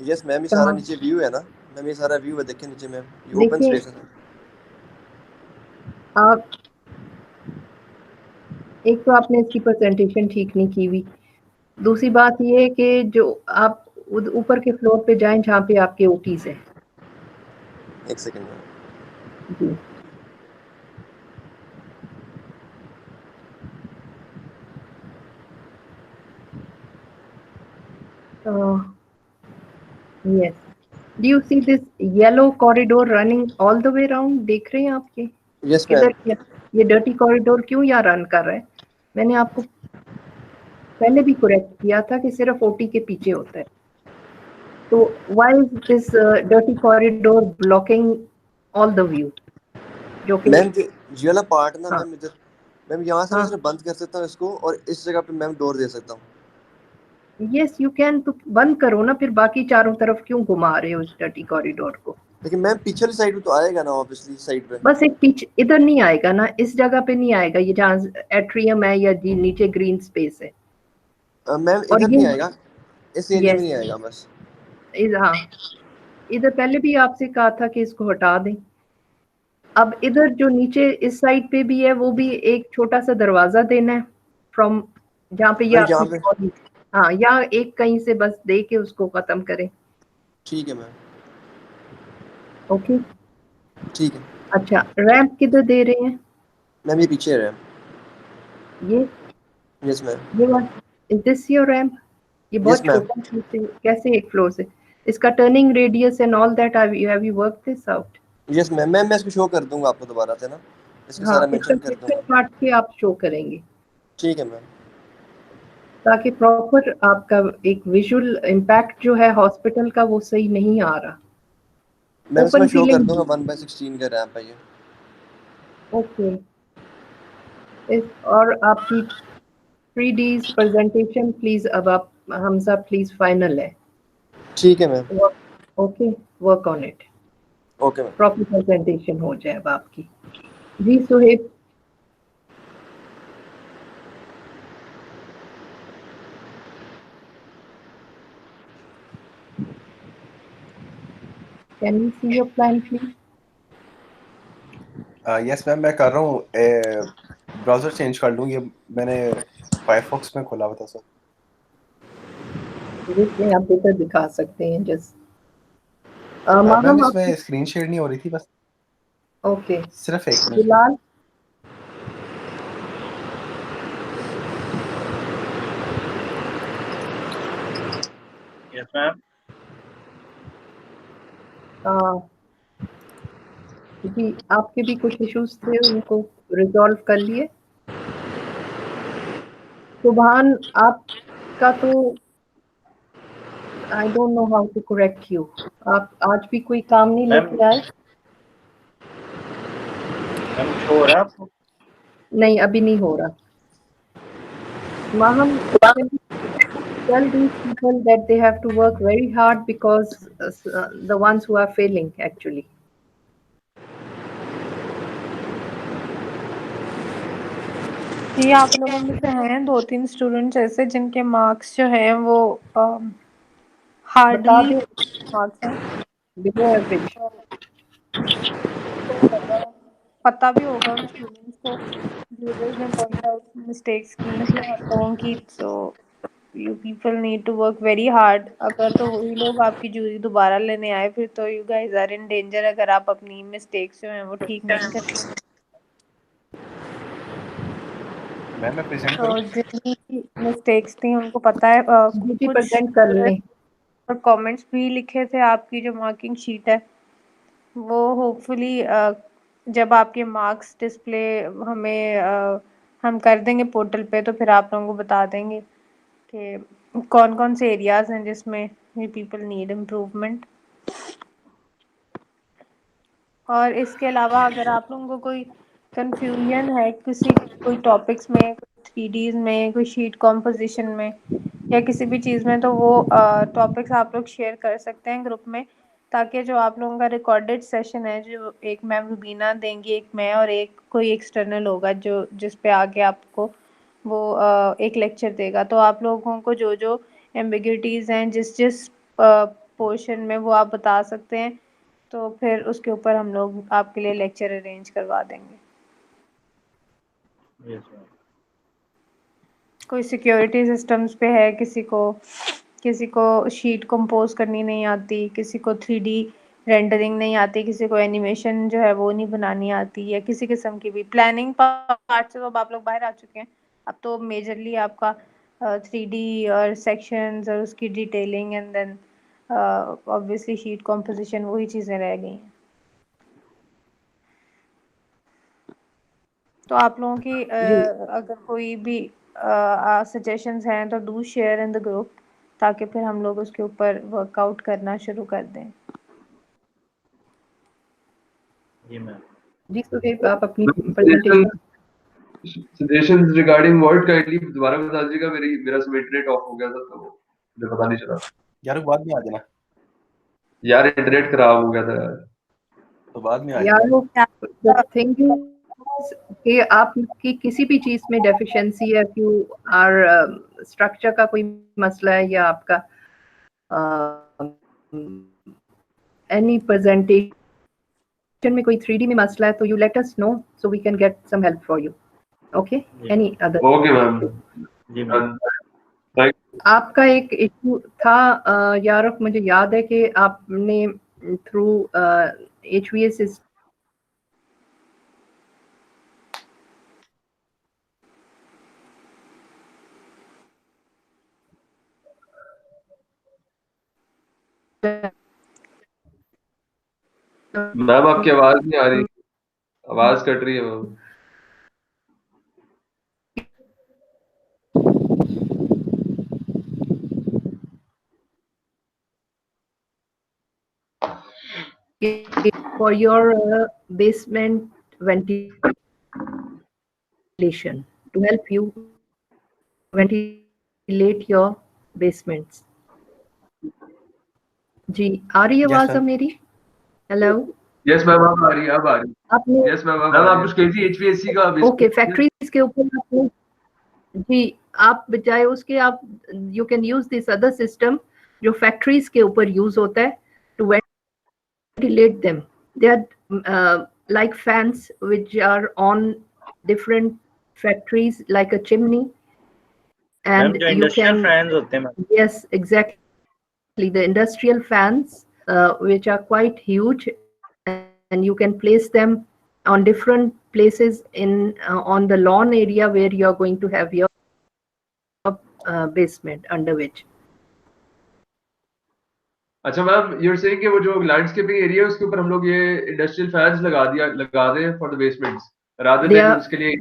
S12: यस मैम ये सारा नीचे व्यू है ना मैम, ये सारा व्यू है, देखिए नीचे मैम ये ओपन स्पेस है।
S2: आप एक तो आपने इसकी प्रेजेंटेशन ठीक नहीं की हुई, दूसरी बात ये है कि जो आप ऊपर के फ्लोर पे जाएं जहाँ पे आपके ओटीज है।
S12: एक सेकंड मैम
S2: जी yes, do you see this yellow corridor running all the way around? देख रहे हैं आपके?
S12: yes ma'am।
S2: ये डर्टी कॉरिडोर क्यों यहाँ रन कर रहा है? मैंने आपको पहले भी करेक्ट किया था कि सिर्फ ओटी के पीछे होता है, तो why is this dirty corridor blocking all the view? जो कि
S12: मैम ये वाला पार्ट ना मैम इधर, मैम यहाँ से मैं सिर्फ बंद कर सकता हूँ इसको और इस जगह पे मैम डोर दे सकता हूँ।
S2: यस यू कैन, तो बंद करो ना, फिर बाकी चारों तरफ क्यों घुमा रहे हो इस डर्टी कॉरिडोर को?
S12: लेकिन मैम पीछे वाली साइड पे तो आएगा ना, ऑब्वियसली साइड पे।
S2: बस एक पीछे इधर नहीं आएगा ना, इस जगह पे नहीं आएगा, ये जहाँ एट्रियम है या नीचे ग्रीन स्पेस है।
S12: मैम इधर नहीं आएगा, इस एरिया में नहीं आएगा बस।
S2: हाँ इधर पहले भी आपसे कहा था कि इसको हटा दें। अब इधर जो नीचे इस साइड पे भी है वो भी एक छोटा सा दरवाजा देना है फ्रॉम जहाँ पे ये हाँ यहाँ एक कहीं से बस दे के उसको खत्म करें।
S12: ठीक है मैम।
S2: ओके
S12: ठीक है।
S2: अच्छा रैंप किधर दे रहे हैं?
S12: मैम ये पीछे है रैंप।
S2: ये
S12: यस मैम।
S2: ये बात इज दिस योर रैंप? ये बहुत छोटा कैसे एक फ्लोर से? इसका turning radius and all that have you work this out?
S12: Yes ma'am. मैं इसको शो कर दूंगा आपको दोबारा से ना, इसको सारा मेंशन कर दूंगा।
S2: पार्ट के आप शो करेंगे।
S12: ठीक है मैम।
S2: ताकि प्रॉपर आपका एक विजुअल इम्पैक्ट जो है हॉस्पिटल का वो सही नहीं आ रहा।
S12: मैं इसमें
S2: ओपन
S12: शो कर
S2: फीलिंग।
S12: दूंगा 1/16 का रैम्प है ये।
S2: ओके। और आपकी 3Ds प्रेजेंटेशन प्लीज अब आप हमजा प्लीज फाइनल है।
S12: ठीक है ma'am.
S2: Okay, work on it.
S12: Okay ma'am.
S2: Proper presentation हो जाए अब आपकी। जी Suhaib. Can we see your plan please?
S13: Yes ma'am, मैं कर रहा हूँ। ब्राउजर चेंज कर लूँ, ये मैंने फायरफॉक्स में खोला हुआ था सर।
S2: जिसमें आप बेहतर दिखा सकते हैं जस्ट।
S13: मैम इसमें स्क्रीन शेयर नहीं हो रही थी बस।
S2: ओके।
S13: सिर्फ एक मिनट।
S2: बिलाल।
S3: Yes ma'am.
S2: जी आपके भी कुछ इश्यूज थे, उनको रिजॉल्व कर लिए। सुभान आपका तो I don't know how to correct you. आप आज भी कोई काम नहीं लेके आए?
S3: मैम शो हो रहा है आपको?
S2: नहीं अभी नहीं हो रहा। Maham, tell these people that they have to work very hard because the ones who are failing actually.
S7: ये आप लोगों में से हैं 2-3 स्टूडेंट्स ऐसे जिनके मार्क्स जो हैं वो हार्डली मार्क्स हैं,
S2: बिलो एवरेज।
S7: पता भी होगा उन स्टूडेंट्स को, जूनियर्स ने पॉइंट आउट मिस्टेक्स की थी आप लोगों की। So you people need to work very hard. अगर तो वही लोग आपकी जूरी दोबारा लेने आए फिर तो you guys are in danger, अगर आप अपनी मिस्टेक्स जो हैं वो ठीक नहीं करते।
S13: मैं प्रेजेंट
S7: तो
S13: करूं?
S7: जितनी मिस्टेक्स थी उनको पता है। कुछ
S2: प्रेजेंट कर लें।
S7: और कमेंट्स भी लिखे थे। आपकी जो मार्किंग शीट है वो होपफुली जब आपके मार्क्स डिस्प्ले हमें हम कर देंगे पोर्टल पे तो फिर आप लोगों को बता देंगे कि कौन कौन से एरियाज हैं जिसमें ये पीपल नीड इम्प्रूवमेंट। और इसके अलावा अगर आप लोगों को कोई कंफ्यूजन है कोई टॉपिक्स में, 3Ds में, कोई शीट कॉम्पोजिशन में या किसी भी चीज़ में, तो वो टॉपिक्स आप लोग शेयर कर सकते हैं ग्रुप में, ताकि जो आप लोगों का रिकॉर्डेड सेशन है जो एक मैम रुबीना देंगी, एक मैं और एक कोई एक्सटर्नल होगा जो जिस पे आके आपको वो एक लेक्चर देगा। तो आप लोगों को जो जो एम्बिग्यूटीज़ हैं जिस पोर्शन में वो आप बता सकते हैं, तो फिर उसके ऊपर हम लोग आपके लिए लेक्चर अरेंज करवा देंगे।
S3: Yes ma'am.
S7: कोई सिक्योरिटी सिस्टम्स पे है, किसी को शीट कंपोज करनी नहीं आती, किसी को 3D रेंडरिंग नहीं आती, किसी को एनिमेशन जो है वो नहीं बनानी आती, या किसी किस्म की भी प्लानिंग पार्ट से तो अब आप लोग बाहर आ चुके हैं। अब तो मेजरली आपका 3D और सेक्शंस और उसकी detailing and then obviously sheet composition, वही चीज़ें रह गई हैं। तो आप लोगों की अगर कोई भी सजेशंस हैं तो do share in the group, ताकि फिर हम लोग उसके ऊपर वर्कआउट करना शुरू कर दें।
S3: जी मैम।
S2: जी सुहेब आप अपनी presentation
S1: suggestions regarding what kindly दोबारा बता दीजिएगा। मेरा इंटरनेट ऑफ हो गया था तो मुझे पता नहीं चला।
S13: यार बाद में आ जाना।
S1: यार इंटरनेट खराब हो गया था यार।
S13: तो बाद में आ
S2: यार
S13: जाना।
S2: वो the thing is कि आपकी किसी भी चीज में डेफिशिएंसी है, यू आर स्ट्रक्चर का कोई मसला है या आपका एनी प्रेजेंटेशन में कोई 3D में मसला है, तो you let us know so we can get some help for you. Okay, any other?
S1: Okay ma'am.
S3: जी मैम।
S2: आपका एक इशू था यारक, मुझे याद है कि आपने थ्रू HVS
S1: मैम आपकी आवाज नहीं आ रही, आवाज कट रही है ma'am.
S2: for your basement ventilation to help you ventilate your basements. जी आ रही है
S13: Yes,
S2: आवाज
S13: ma'am.
S2: अब मेरी? हेलो
S1: यस मैम, अब आ रही है, अब आ रही है।
S2: आपने
S1: यस मैम, अब आप कुछ कही थी एचवीएसी का
S2: ओके फैक्ट्रीज के ऊपर आपने जी आप बजाय उसके आप you can use this other system जो फैक्ट्रीज के ऊपर यूज होता है to ventilate them they are like fans which are on different factories like a chimney and
S3: जो
S2: you
S3: इंडस्ट्रियल
S2: can
S3: फैंस होते हैं
S2: yes exactly the industrial fans which are quite huge and you can place them on different places in on the lawn area where you are going to have your basement under which
S1: अच्छा ma'am, you're saying कि वो जो landscaping area है उसके ऊपर हम लोग ये इंडस्ट्रियल फैंस लगा दें for the basements rather
S2: they
S1: then
S2: are
S1: उसके लिए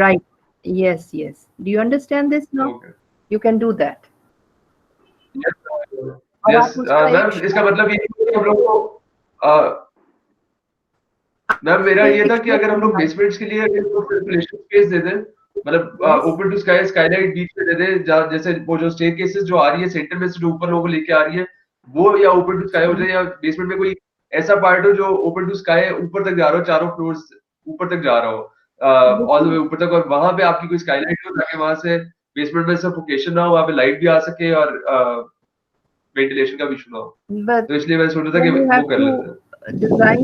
S2: right yes do you understand this now
S1: Okay.
S2: you can do that
S1: yes ma'am, इसका मतलब ये है कि हम लोग को मैम मेरा ये था कि अगर हम लोग बेसमेंट्स के लिए सर्कुलेशन स्पेस दे दें, मतलब ओपन टू स्काई स्काईलाइट बीच में दे दें, जैसे वो जो स्टेयरकेसेस जो आ रही है सेंटर में से जो ऊपर लोगों को लेके आ रही है, वो या ओपन टू स्काई हो जाए या बेसमेंट में कोई ऐसा पार्ट हो जो ओपन टू स्काई ऊपर तक जा रहा हो, चारों फ्लोर्स ऊपर तक जा रहा हो, ऑल द वे ऊपर तक, और वहां पे आपकी कोई स्काईलाइट हो ताकि वहां से बेसमेंट में सफोकेशन ना हो, वहां पे लाइट भी आ सके और वेंटिलेशन का भी इशू ना हो।
S2: but
S1: तो इसलिए मैं सोच रहा था कि
S2: you
S1: वो
S2: have
S1: कर
S2: to
S1: लेते हैं।
S2: design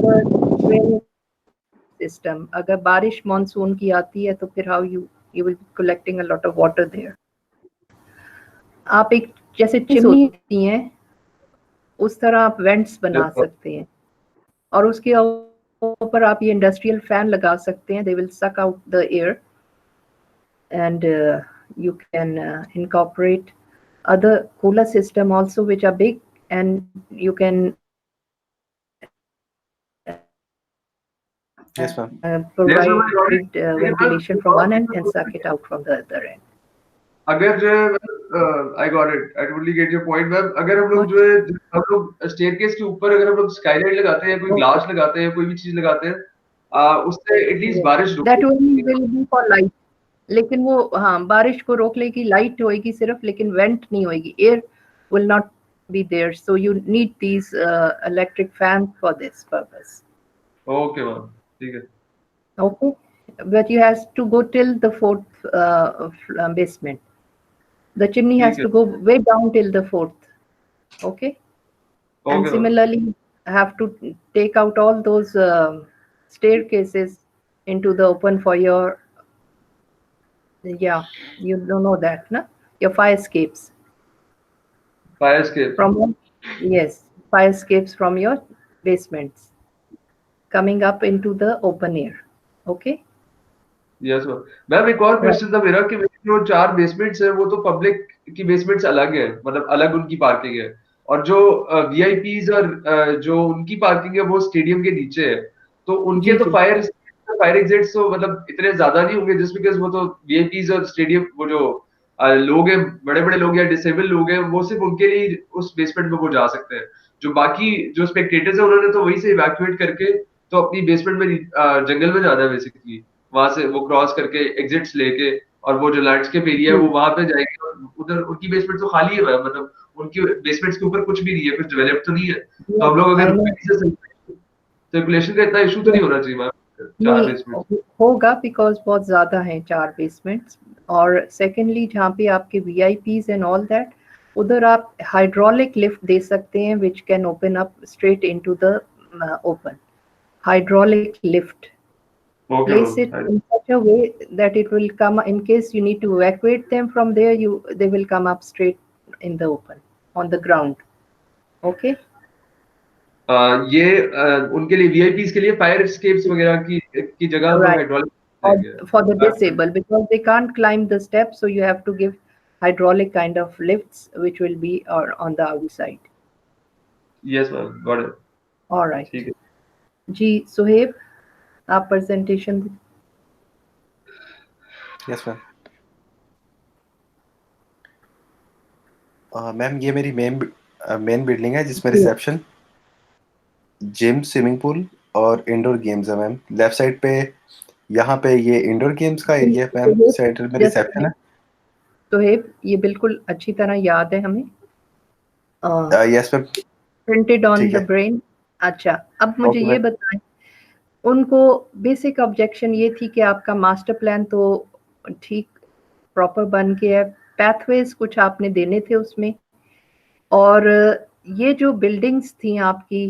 S2: the drainage system अगर बारिश मानसून की आती है तो फिर how you will be collecting a lot of water there आप एक जैसे चिमनी होती हैं उस तरह आप वेंट्स बना सकते हैं और उसके ऊपर आप ये इंडस्ट्रियल फैन लगा सकते हैं they will suck out the air and you can incorporate other cooler system also which are big and you can
S13: Yes, ma'am.
S2: provide ventilation from one end and suck it out from the other end.
S1: अगर जो I got it, I totally get your point ma'am. अगर हम लोग जो है हम लोग staircase के ऊपर अगर हम लोग स्काईलाइट लगाते हैं, कोई ग्लास लगाते हैं, कोई भी चीज लगाते हैं, उससे एटलीस्ट बारिश
S2: That only will be for light. लेकिन वो हाँ बारिश को रोक लेगी, लाइट होएगी सिर्फ, लेकिन वेंट नहीं होएगी, air will not be there, so you need these electric fan for this purpose.
S1: Okay ma'am, ठीक है।
S2: Okay, but you have to go till the fourth basement. The chimney has to go way down till the fourth. Okay, and similarly have to take out all those staircases into the open for your you don't know that na your fire escapes from yes fire escapes from your basements coming up into the open air. Okay,
S1: yes ma'am, एक और question था मेरा कि जो 4 basements है वो तो public की बेसमेंट्स अलग है, मतलब अलग उनकी पार्किंग है, और जो वीआईपीज और जो उनकी पार्किंग है वो स्टेडियम के नीचे है, तो उनके तो फायर एग्जिट्स तो मतलब इतने ज्यादा नहीं होंगे जस्ट बिकॉज वो तो वीआईपीज और स्टेडियम वो जो लोग हैं, बड़े बड़े लोग या डिसेबल लोग हैं, वो सिर्फ उनके लिए उस बेसमेंट में वो जा सकते हैं, जो बाकी जो स्पेक्टेटर्स है उन्होंने तो वहीं से इवैक्यूएट करके तो अपनी बेसमेंट में जंगल में जाना है बेसिकली, वहां से वो क्रॉस करके एग्जिट्स लेके, और वो जो लैंडस्केप एरिया है वो वहां पे जाएंगे, और उधर उनकी बेसमेंट तो खाली है मैम, मतलब उनकी बेसमेंट्स के ऊपर कुछ भी नहीं है, कुछ डेवलप तो नहीं है, तो हम लोग अगर सर्कुलेशन का इतना इशू तो नहीं होना चाहिए मैम। 4 बेसमेंट
S2: होगा बिकॉज बहुत ज्यादा है 4 बेसमेंट्स, और सेकेंडली जहाँ पे आपके वीआईपीज एंड ऑल दैट उधर आप हाइड्रोलिक लिफ्ट दे सकते हैं which can open up straight into the open hydraulic lift. Place it in such a way that it will come in case you need to evacuate them from there, they will come up straight in the open on the ground. Okay,
S1: ये उनके लिए VIPs के लिए fire escapes वगैरह की जगह hydraulic
S2: for the disabled because they can't climb the steps, so you have to give hydraulic kind of lifts which will be on the outside.
S1: Yes ma'am, got it.
S2: All right, ठीक है जी। सुहेब आप presentation.
S13: Yes ma'am. Ma'am ये मेरी main building है जिसमें reception gym, swimming pool और indoor games है ma'am. Left side पे यहाँ पे ये इंडोर गेम्स का एरिया है मैम, सेंटर में रिसेप्शन है।
S2: तो ये बिल्कुल अच्छी तरह याद है हमें।
S13: यस मैम,
S2: प्रिंटेड ऑन
S13: ठीक
S2: द
S13: है।
S2: ब्रेन। अच्छा, अब मुझे
S13: ओके
S2: ये
S13: मैम।
S2: बताएं, उनको बेसिक ऑब्जेक्शन ये थी कि आपका मास्टर प्लान तो ठीक प्रॉपर बन गया है, पैथवेज कुछ आपने देने थे उसमें, और ये जो बिल्डिंग्स थी आपकी,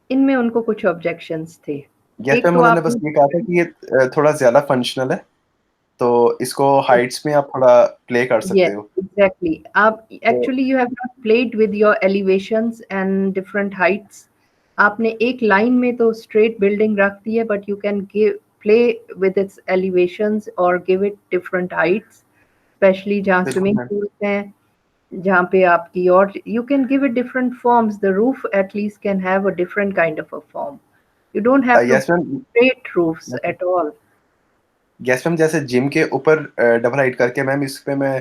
S2: इनमें उनको कुछ ऑब्जेक्शंस थे।
S13: यस
S2: एक
S13: मैम,
S2: तो
S13: उन्होंने बस
S2: आपने
S13: ये कहा था कि ये थोड़ा ज्यादा फंक्शनल है, तो इसको हाइट्स में आप थोड़ा प्ले कर सकते
S2: Yes,
S13: हो।
S2: exactly.
S13: तो
S2: Actually, you have not played with your elevations and different heights. आपने एक लाइन में तो straight building रख दी है, but you can play with its elevations or give it different heights, especially जहाँ
S13: बिल्कुल
S2: swimming
S13: मैम।
S2: pools हैं, जहाँ पे आपकी, और you can give it different forms. The roof at least can have a different kind of a form. You don't have to
S13: yes ma'am,
S2: straight roofs at all.
S13: Yes ma'am, जैसे gym के ऊपर double height करके ma'am इस पे मैं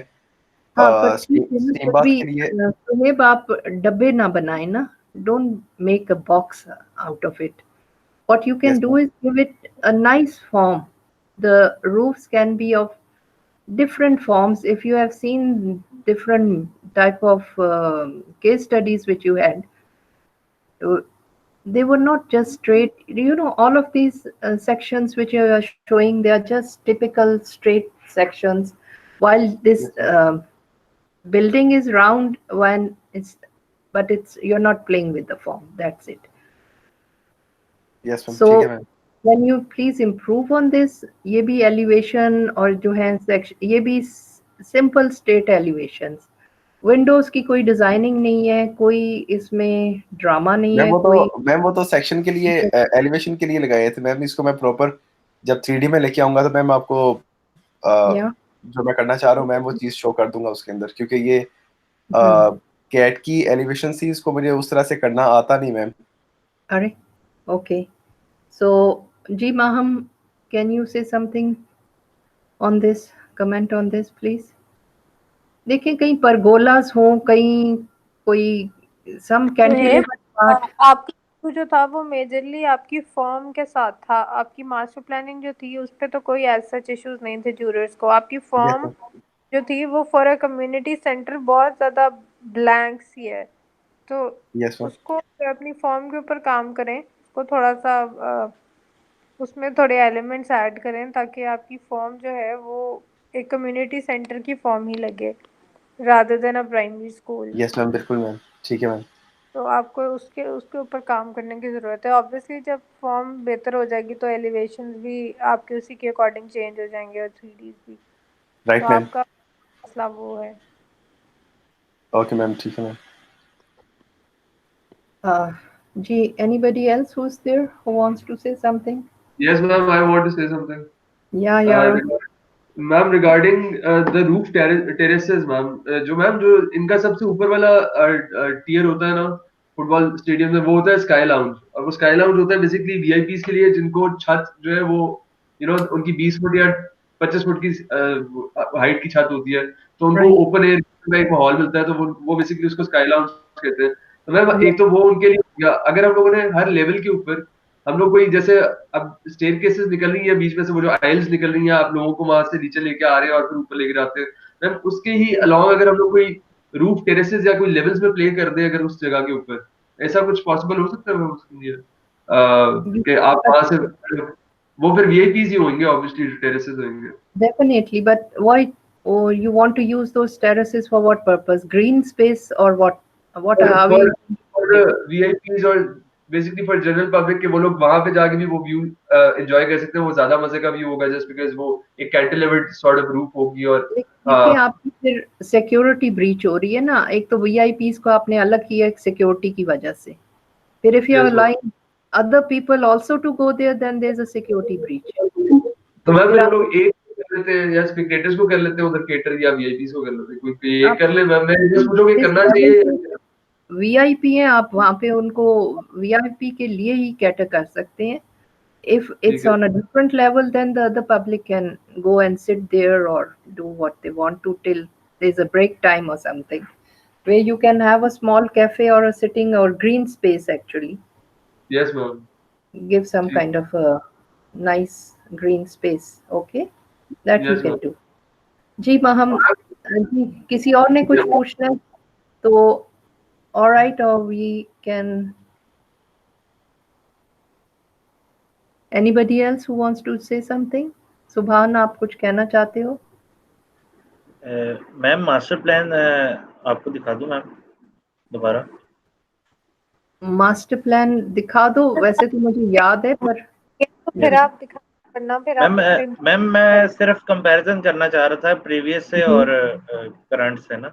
S2: हाँ, पर ठीक है ना,
S13: स्टीम
S2: फिर
S13: बाथ
S2: भी
S13: के लिए।
S2: सुहेब आप डब्बे ना बनाए ना, don't make a box out of it. What you can
S13: yes
S2: do
S13: ma'am,
S2: is give it a nice form. The roofs can be of different forms. If you have seen different type of case studies which you had, uh, they were not just straight. You know, all of these sections which you are showing, they are just typical straight sections, while this
S13: yes ma'am,
S2: building is round when it's, but it's, you're not playing with the form, that's it.
S13: Yes ma'am, ठीक है
S2: So
S13: ma'am.
S2: can you please improve on this? ये भी elevation और जो है section, ये भी simple straight elevations. Windows की कोई डिजाइनिंग नहीं है, कोई इसमें ड्रामा नहीं है, कोई
S13: मैम वो तो सेक्शन के लिए, एलिवेशन के लिए लगाए थे मैम। इसको मैं प्रॉपर जब 3D में लेके आऊंगा तो मैम आपको
S2: या
S13: जो मैं करना चाह रहा हूँ मैम वो चीज़ शो कर दूंगा उसके अंदर, क्योंकि ये कैट की एलिवेशन थी, इसको मुझे उस तरह से करना आता नहीं मैम।
S2: अरे ओके, सो जी Maham, can you say something on this, comment on this please. देखिए कहीं परगोलास हो, कहीं कोई सम कैंटिलीवर पार्ट.
S7: आपका जो था वो मेजरली आपकी फॉर्म के साथ था, आपकी मास्टर प्लानिंग जो थी उस पे तो कोई एज सच इश्यूज नहीं थे जूरर्स को. आपकी फॉर्म जो थी वो फॉर अ कम्युनिटी सेंटर बहुत ज़्यादा ब्लैंक सी है, तो उसको अपनी फॉर्म के ऊपर काम करें, उसको थोड़ा सा उसमें थोड़े एलिमेंट्स ऐड करें ताकि आपकी फॉर्म जो है वो एक कम्युनिटी सेंटर की फॉर्म ही लगे rather than a primary school.
S13: Yes ma'am, बिल्कुल मैम, ठीक है मैम।
S7: तो आपको उसके उसके ऊपर काम करने की ज़रूरत है. ऑब्वियसली जब फॉर्म बेहतर हो जाएगी तो एलिवेशंस भी आपके उसी के अकॉर्डिंग चेंज हो जाएंगे और 3Ds भी.
S13: राइट
S7: तो
S13: मैम,
S7: आपका मसला वो है.
S13: ओके मैम, ठीक है ma'am.
S2: Ji, anybody else who's there who wants to say something?
S1: Yes, ma'am, I want to say something.
S2: Yeah.
S1: Ma'am regarding the roof terraces ma'am, जो मैम जो इनका सबसे ऊपर वाला टियर होता है ना फुटबॉल स्टेडियम में, वो होता है स्काई लाउंज. और वो स्काई लाउंज होता है बेसिकली वीआईपीज के लिए जिनको छत जो है वो उनकी 20 फुट या 25 फुट की हाइट की छत होती है, तो उनको ओपन एयर में एक माहौल मिलता है, तो वो बेसिकली उसको स्काई लाउंज कहते हैं. तो मैम एक तो वो उनके लिए हो गया. अगर हम लोगों ने हर लेवल के ऊपर हम लोग कोई, जैसे अब स्टेयर केसेस निकल रही है बीच में से, वो जो आइल्स निकल रही है, आप लोगों को वहां से नीचे लेके आ रहे हैं और फिर ऊपर लेके जाते हैं, मैम उसके ही अलावा अगर हम लोग कोई रूफ टेरेसेस या कोई लेवल्स में प्ले कर दे अगर उस जगह के ऊपर, ऐसा कुछ पॉसिबल हो सकता है मैम उसके लिए, कि आप वहां से, वो फिर वीआईपीज ही होंगे ऑब्वियसली, टेरेसेस होंगे.
S2: Definitely, but why? Oh, you want to use those terraces for what purpose? Green space or what? What are we?
S1: VIPs और बेसिकली फॉर जनरल पब्लिक के वो लोग वहां पे जाके भी वो व्यू एंजॉय कर सकते हैं. वो ज्यादा मजे का व्यू होगा जस्ट बिकॉज वो एक कैंटिलीवर्ड सॉर्ट ऑफ रूफ होगी. और
S2: देखिए आपकी फिर सिक्योरिटी ब्रीच हो रही है ना. एक तो वीआईपीज को आपने अलग किया एक सिक्योरिटी की वजह से, फिर if you are allowing other people also to go there then there is a security breach.
S1: तो मैम फिर हम लोग एक कर लेते हैं या स्पेक्टेटर्स को कर लेते हैं उधर केटर, या वीआईपीज को कर लेते हैं, कोई एक कर ले. मैम मैं जस्ट पूछो कि करना चाहिए.
S2: वीआईपी है, आप वहाँ पे उनको वीआईपी के लिए ही कैटर कर सकते हैं. If it's on a different level, then the public can go and sit there or do what they want to till there's a break time or something, where you can have a small cafe or a sitting or green space actually.
S1: Yes, ma'am.
S2: Give some kind of a nice green space. Okay, that you
S1: Yes,
S2: can
S1: ma'am.
S2: do. जी हम जी किसी और ने कुछ पूछना है तो all right, or we can anybody else who wants to say something? सुभान, आप कुछ कहना चाहते हो?
S3: मैम मास्टर प्लान आपको दिखा दूं मैम दोबारा?
S2: मास्टर प्लान दिखा दो, वैसे तो मुझे याद है पर
S7: तो फिर आप दिखा करना, फिर आप
S3: मैम मैं सिर्फ कंपैरिजन करना चाह रहा था प्रीवियस से और करंट से ना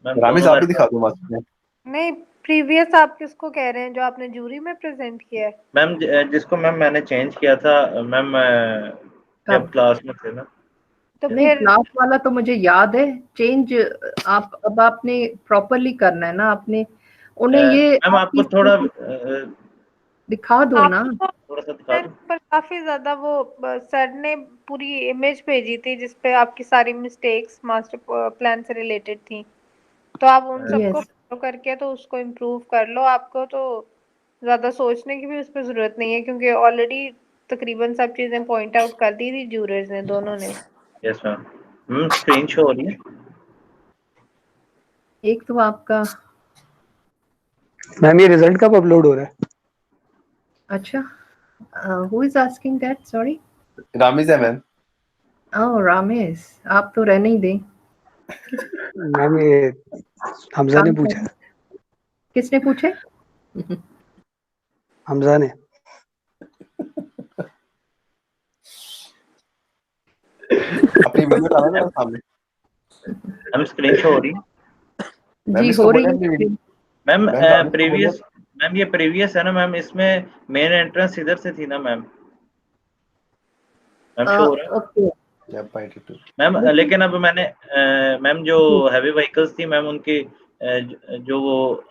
S3: मैम।
S13: रामेश आप भी दिखा दो मास्टर प्लान।
S7: नहीं, प्रीवियस आप किसको कह रहे हैं जो आपने जूरी में प्रेजेंट किया है?
S3: मैम जिसको मैम मैंने चेंज किया था मैम जब क्लास में थे ना।
S7: तो
S2: नहीं, क्लास वाला तो मुझे याद है। चेंज आप अब आपने प्रॉपरली करना है ना, आपने उन्हें ये
S3: मैम आपको थोड़ा
S2: दिखा दो ना,
S3: थोड़ा सा दिखा दो।
S7: पर काफी ज्यादा वो सर ने पूरी इमेज भेजी थी जिसपे आपकी सारी मिस्टेक्स मास्टर प्लान से रिलेटेड थी, तो आप उन सबको फॉलो करके तो उसको इम्प्रूव कर लो। आपको तो ज्यादा सोचने की भी उस पर जरूरत नहीं है क्योंकि ऑलरेडी तकरीबन सब चीजें पॉइंट आउट कर दी थी जूरर्स ने, दोनों ने।
S3: यस मैम स्क्रीन शो हो रही है।
S2: एक तो आपका
S9: मैम ये रिजल्ट कब अपलोड हो रहा है?
S2: अच्छा, who is asking that? Sorry,
S13: Ramesh है मैम।
S2: ओह रामेश, आप तो रहने ही दें।
S9: मैम ये हमजा ने पूछा।
S2: किसने पूछे?
S9: हमजा ने।
S13: अपनी वीडियो डाला मेरे सामने।
S3: हम स्क्रीन शो हो रही है
S2: जी, हो रही है
S3: मैम। प्रीवियस मैम ये प्रीवियस है ना मैम, इसमें मेन एंट्रेंस इधर से थी ना मैम। मैम शो हो रहा है मैम, लेकिन अब मैंने मैम जो हैवी व्हीकल्स थी मैम उनकी जो वो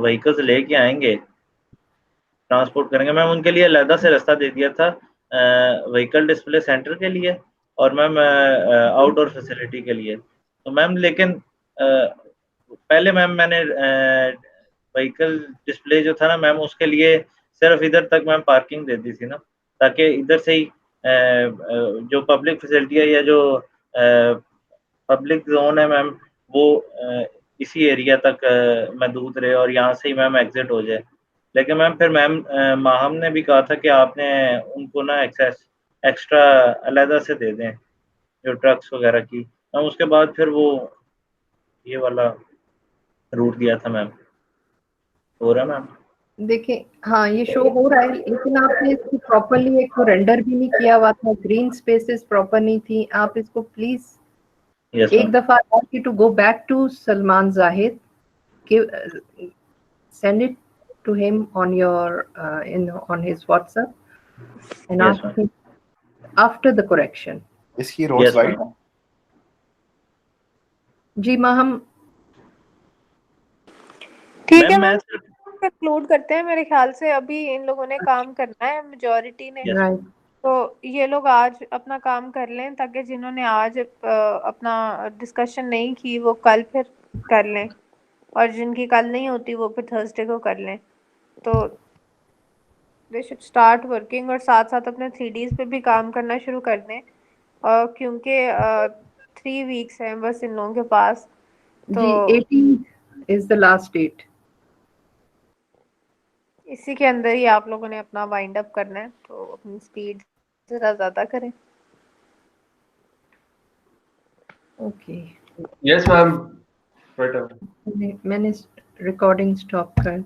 S3: व्हीकल्स लेके आएंगे ट्रांसपोर्ट करेंगे मैम, उनके लिए अलग से रास्ता दे दिया था व्हीकल डिस्प्ले सेंटर के लिए और मैम आउटडोर फैसिलिटी के लिए। तो मैम लेकिन पहले मैम मैंने व्हीकल डिस्प्ले जो था ना मैम उसके लिए सिर्फ इधर तक मैम पार्किंग दे दी थी ना, ताकि इधर से ही जो पब्लिक फैसिलिटी है या जो पब्लिक जोन है मैम वो इसी एरिया तक महदूद रहे और यहाँ से ही मैम एग्जिट हो जाए। लेकिन मैम फिर मैम माहम ने भी कहा था कि आपने उनको ना एक्सेस एक्स्ट्रा अलहदा से दे दें जो ट्रक्स वगैरह की। मैम उसके बाद फिर वो ये वाला रूट दिया था मैम। हो रहा है मैम?
S2: देखिए हाँ ये शो हो रहा है, लेकिन आपने इसको प्रॉपरली एक तो रेंडर भी नहीं किया हुआ था, ग्रीन स्पेसेस प्रॉपर नहीं थी। आप इसको प्लीज एक दफा you to go back to Salman Zahid, send it to him on your on his WhatsApp and ask him after the correction.
S13: Is he roads right?
S2: जी हम
S7: ठीक है मैम, कंक्लूड करते हैं। मेरे ख्याल से अभी इन लोगों ने काम करना है, मेजॉरिटी ने, तो ये लोग आज अपना काम कर लें ताकि जिन्होंने आज अपना डिस्कशन नहीं की वो कल फिर कर लें और जिनकी कल नहीं होती वो फिर थर्सडे को कर लें। तो दे शुड स्टार्ट वर्किंग और साथ साथ अपने 3Ds पे भी काम करना शुरू कर दें क्योंकि 3 वीक्स हैं बस इन लोगों के पास। तो
S2: 18 is the last date.
S7: इसी के अंदर ही आप लोगों ने अपना वाइंड अप करना है, तो अपनी स्पीड जरा ज्यादा करें।
S2: ओके
S1: यस मैम,
S2: मैंने रिकॉर्डिंग स्टॉप कर दी।